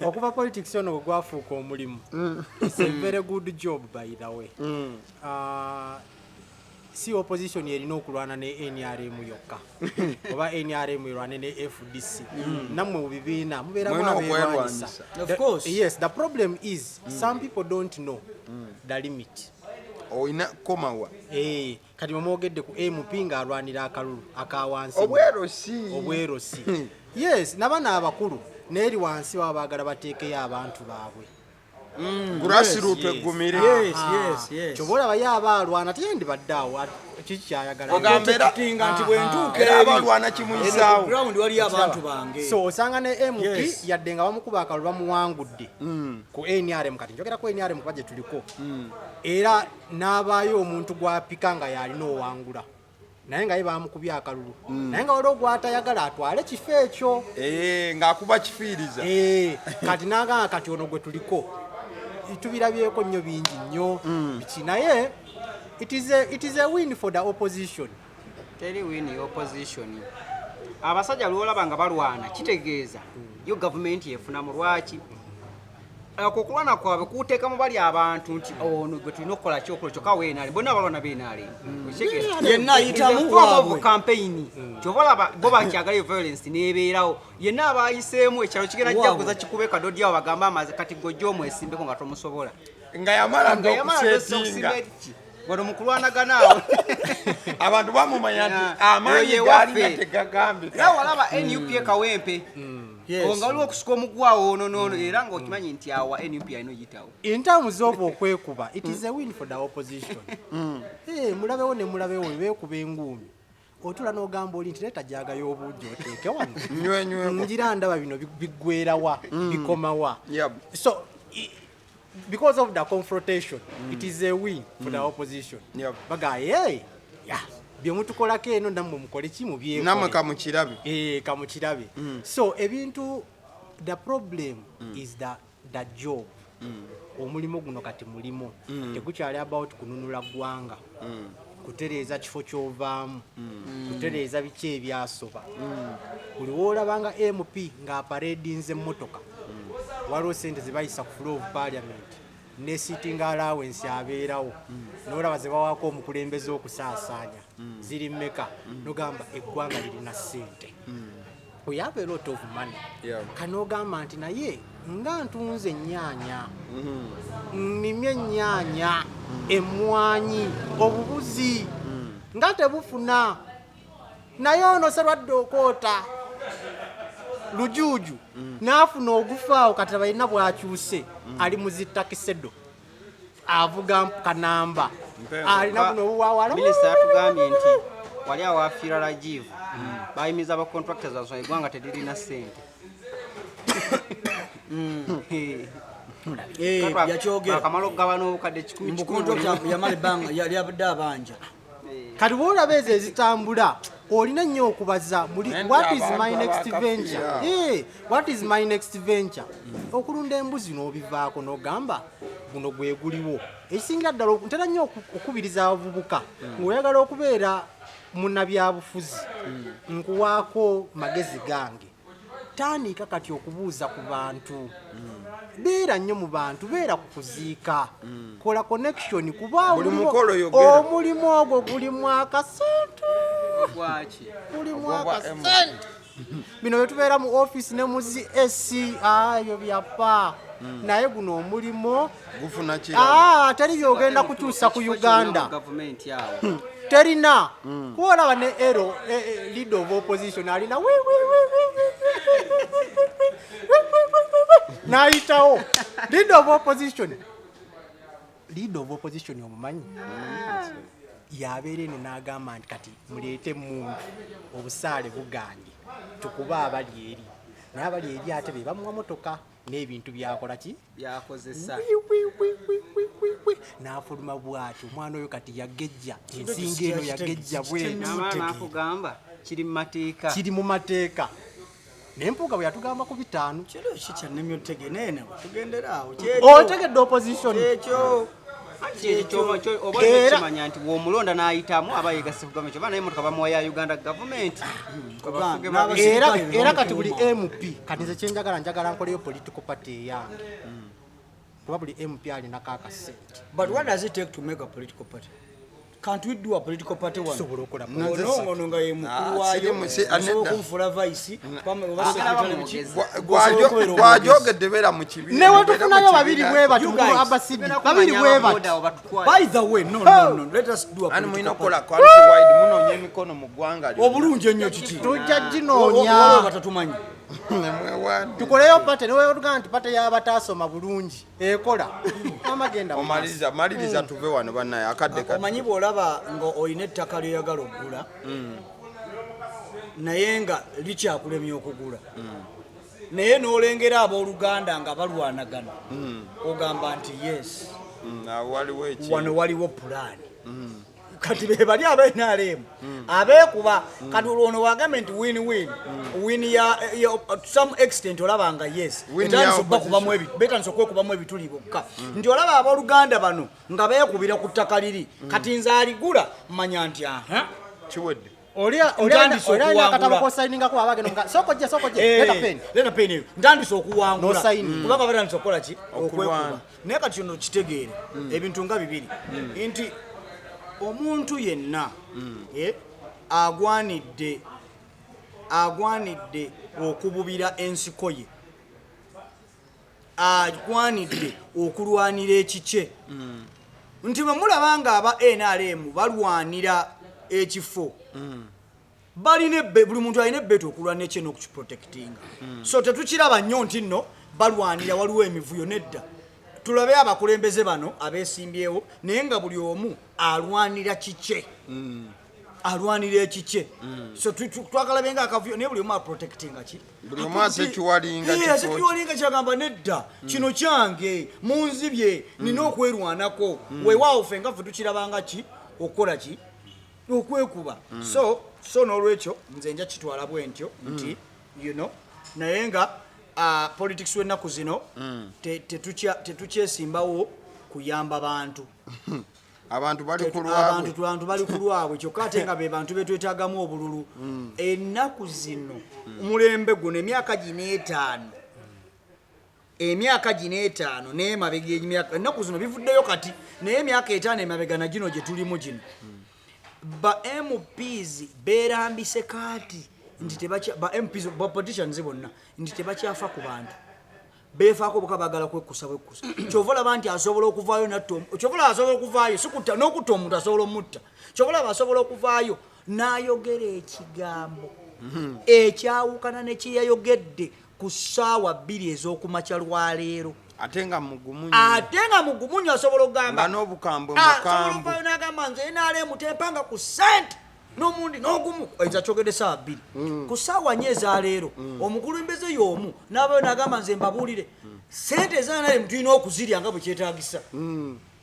C: okuva politics ono gwafuuka omulimu. It's a very good job by the way. Si opposition erina okulwana ne NRM yokka oba NRM erwane ne FDC namwe mu bibiina mubeeramu abeerwanyisa.
E: Of course.
C: Yes, the problem is some people don't know the limit.
B: Oina komawa.
C: Kati mwogedde ku MP ng'alwanira akalulu akawansi. Obwerosi. Yes, n'abaana abakulu n'eri wansi baba baagala bateekeyo abantu baabwe.
B: Grassroots egumire.
E: Yes.
C: Kyobola bayaba alwana tendi baddawo kikyayagala.
B: Ogambera
E: Tinga nti bwe ntuuka
B: era abalwana kimuyisaawo.
E: Ground wali abantu bange.
C: So osanga ne MP yadde nga bamukuba akalulu bamuwangudde ku NRM kati njogera ku NRM kuba gye tuliko. Era n'abaayo omuntu gwapika nga yalina owangula. Naye nga ye bamukubya akalulu. Naye nga waliwo gwatayagala atwale kifo ekyo.
B: Ng'akuba kifiiriza.
C: Kati n'agamba kati ono gwe tuliko. Tubirabyeko nnyo bingi nnyo. Biki naye it is a win for the opposition.
A: Teri win opposition. Abasajja lwolaba nga balwana kitegeeza yo government yefuna mu lwaki. Okukulwana kwabwe kuteekamu bali abantu nti ono gwe tulina okukola kyokulo kyokka weenaali bonna balwana beenaali.
E: Yenna ayitamu
A: waabwe campaign. Kyobola bo bakyagala violence n'ebeerawo. Yenna abayiseemu ekyalo kigenda jjaguza kikube kadodi awo bagamba amaze kati gojjo omwesimbeko nga tomusobola.
B: Nga yamala
A: okusetinga. Bano mukulwanagana awo.
B: Abantu bamumanya nti amaanyi galina tegagambika.
A: Era walaba NUP Kawempe. Nga waliwo okusuka omugwawo ono era ng'okimanyi nti awa NUP alina oyitawo.
C: In terms of okwekuba, it is a win for the opposition. Mulabewo ne mulabewo beekuba enguumi. Otula n'ogamba oli nti leeta jagayo obuugi oteeke wano. Ngira ndaba bino biggwerawa, bikomawa. So because of the confrontation, it is a win for the opposition. Bagaye, bye mutukolako eno nammwe mukole ki mubyekole.
B: Nammwe kamukirabe.
C: Kamukirabe. So ebintu, the problem is the job. Omulimu guno kati mulimo. Tegukyali about kununula ggwanga. Kutereeza kifo ky'ovaamu. Kutereeza biki ebyasoba. Buli woolabanga MP ng'apareedinze emmotoka. Waliwo sente ze bayisa ku floor of parliament ne sitting allowance abeerawo n'olaba ze bawaako omukulembeze okusaasaanya ziri mmeka n'ogamba eggwanga lirina ssente. We have a lot of money. Kanogamba nti naye nga ntunze ennyaanya nnimye ennyaanya emmwanyi obubuzi nga tebufuna naye ono serwadde okoota lujuuju n'afuna ogufaawo kati balina bw'akyuse ali muzitakisedo avuga kanamba alina buno obuwaawala.
A: Minisita yatugambye nti wali awafiira Rajiv bayimiza aba contractors asoma eggwanga teririna ssente.
E: Yakyogera
A: akamala okugabana obukadde 10
E: yamala ebbanga yali abadde abanja.
C: Kati bw'olaba ezo ezitambula olina nnyo okubaza what is my next venture? What is my next venture? Okulunda embuzi n'obivaako n'ogamba guno gwe guliwo. Ekisingira ddala ntera nnyo okukubiriza abavubuka ng'oyagala okubeera munnabyabufuzi nkuwaako magezi gange. Tandika kati okubuuza ku bantu. Beera nnyo mu bantu, beera ku kuziika. Kola connection kuba omulimu ogwo gulimu akasente. Gulimu akasente. Bino bye tubeera mu office ne mu ZSC ayo byapa. Naye guno omulimu
B: gufuna kira.
C: Teri byogenda kukyusa ku Uganda. Terina. Kuba olaba ne ero leader of opposition alina naayitawo leader of opposition omumanyi yabeera eno n'agamba nti kati muleete mundu obusaale buganye tukuba abali eri naye abali eri ate be bamuwa motoka n'ebintu byakola ki
A: byakozesa
C: n'afuluma bw'ati omwana oyo kati yagejja ensinga eno yagejja
A: bwenakugamba kiri
C: mu mateeka n'empuuga bwe yatugamba ku 5
E: kiro kikyannemye otegenena tugendera awo
C: otegedde opposition
A: ekyo oba kimanya nti w'omulonda n'ayitamu aba yeegase ku gavumenti oba naye motoka bamuwa Uganda gavumenti
C: era kati buli MP kati nze kyenjagala nkoleyo political party eyange kuba buli MP alinako akasente.
E: But what does it take to make a political party? Can't we do a political party one?
C: Sobola okola
E: ono nga ye mukulu waayo okumufula vice
B: gwajogedde beera mu kibiina
C: newe tufunayo babiri bwe bati abasidi babiri bwe bati.
E: By the way, no, let us do a
B: ani mulina
E: political
B: okukola countrywide munoonya emikono mu ggwanga
E: obulungi ennyo kiti
C: tujja ginoonya
E: batatumanyi
C: tukoleyo pate newe otugamba nti pate y'abatasoma bulungi ekola amagenda
B: maliriza tuve wano bannaye akadde
E: omanyi bw'olaba nga olina ettaka ly'oyagala okugula naye nga likyakulemya okugula naye n'olengera abooluganda nga balwanagana ogamba nti yes wano waliwo pulaani kati be bali abenaalemu abeekuba kati olwono wagambe nti win ya to some extent olaba nga yes betandisa okwekubamu ebituli bokka nti olaba abooluganda bano nga beekubira ku ttaka liri kati nze aligula manya nti
B: kiwedde
E: leta peni ntandise okuwangula kubanga batandise okukola ki okwekuba naye kati kino kitegeere ebintu nga bibiri nti omuntu yenna agwanidde okububira ensiko ye agwanidde okulwanira ekikye nti bwe mulaba nga aba NRM balwanira ekifo buli muntu alina ebbeetu okulwanira ekye n'okukiprotectinga so tetukiraba nnyo nti nno balwanira waliwo emivuyo nedda tulabe abakulembeze bano abeesimbyewo naye nga buli omu alwanira kikye alwanira ekikye so twagala benga akavuyo naye buli omu aprotectinga ki
B: buli omu asekiwalinga
E: kyagamba nedda kino kyange munzibye nina okwerwanako weewaawo ffe nga ffe tukirabanga ki okukola ki okwekuba so n'olwekyo nze nja kitwala bwe ntyo nti naye nga politics w'ennaku zino tetukyesimbawo kuyamba bantu
B: abantu bali ku lwabwe kyokka ate nga be bantu betwetaagamu obululu ennaku zino omulembe guno emyaka gino etaano n'emabega ennaku zino bivuddeyo kati naye emyaka etaano emabega na gino gye tulimu gino ba MPs beerambise kati nti ba MPs ba politicians bonna nti tebakyafa ku bantu beefaako boka bagala kwekusa kyova olaba nti asobola okuvaayo kyovola asobola okuvaayo sikutta n'okutta omuntu asobola omutta kyovola asobola okuvaayo n'ayogera ekigambo ekyawukana ne kyeyayogedde ku ssaawa 2 ez'okumakya lwaleero ate nga mugumunyo
E: asobola okugamba
B: n'obukambwe
E: mukambwe n'agamba nze NRM tempanga ku sente n'omundi n'ogumu eza kyogedde ssaawa 2 ku ssaawa 4 ezaleero omukulembeze y'omu n'abayo n'agamba nze mbabuulire sente eza NRM tulina okuzirya nga bwe kyetaagisa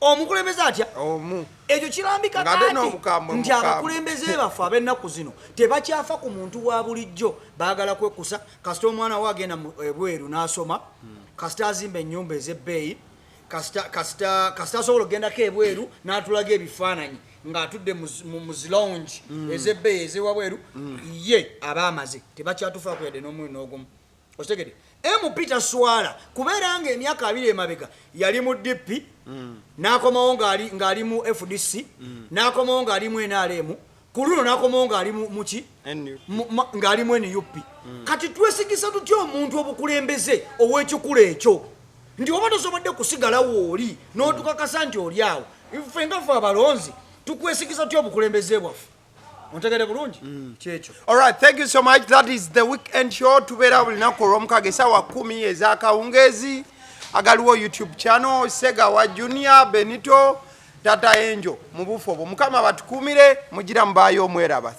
E: omukulembeze atya ekyo kirambika kati nti abakulembeze baffe ab'ennaku zino tebakyafa ku muntu wa bulijjo baagala kwekusa kasita omwana we agenda ebweru n'asoma kasita azimba ennyumba ez'ebbeeyi kasita asobola okugendako ebweru n'atulaga ebifaananyi ng'atudde mu zilongi ez'ebbeeyi ez'ewabweru ye aba amaze tebakyatufaako yadde n'omuli n'ogumu okitegedde Peter Swala kubeera nga emyaka 2 emabega yali mu DP n'akomawo ng'ali mu FDC n'akomawo ng'ali mu NRM ku luno n'akomawo ng'ali muki ng'ali mu NUP kati twesigisa tutya omuntu obukulembeze ow'ekikula ekyo nti oba tosobodde kusigalawo oli n'otukakasa nti oli awo ffe nga ffe abalonzi tukwesigisa tutya obukulembeze bwaffe ontegere bulungi kyekyo.
B: Alright, thank you so much. That is the weekend show. Tubeera buli lunaku olw'omukaaga essaawa 10 ez'akawungeezi. Agaliwo YouTube channel Sega wa Junior Benito Tata Angel mu bufo obwo. Mukama batukuumire mugira mubaayo omweraba.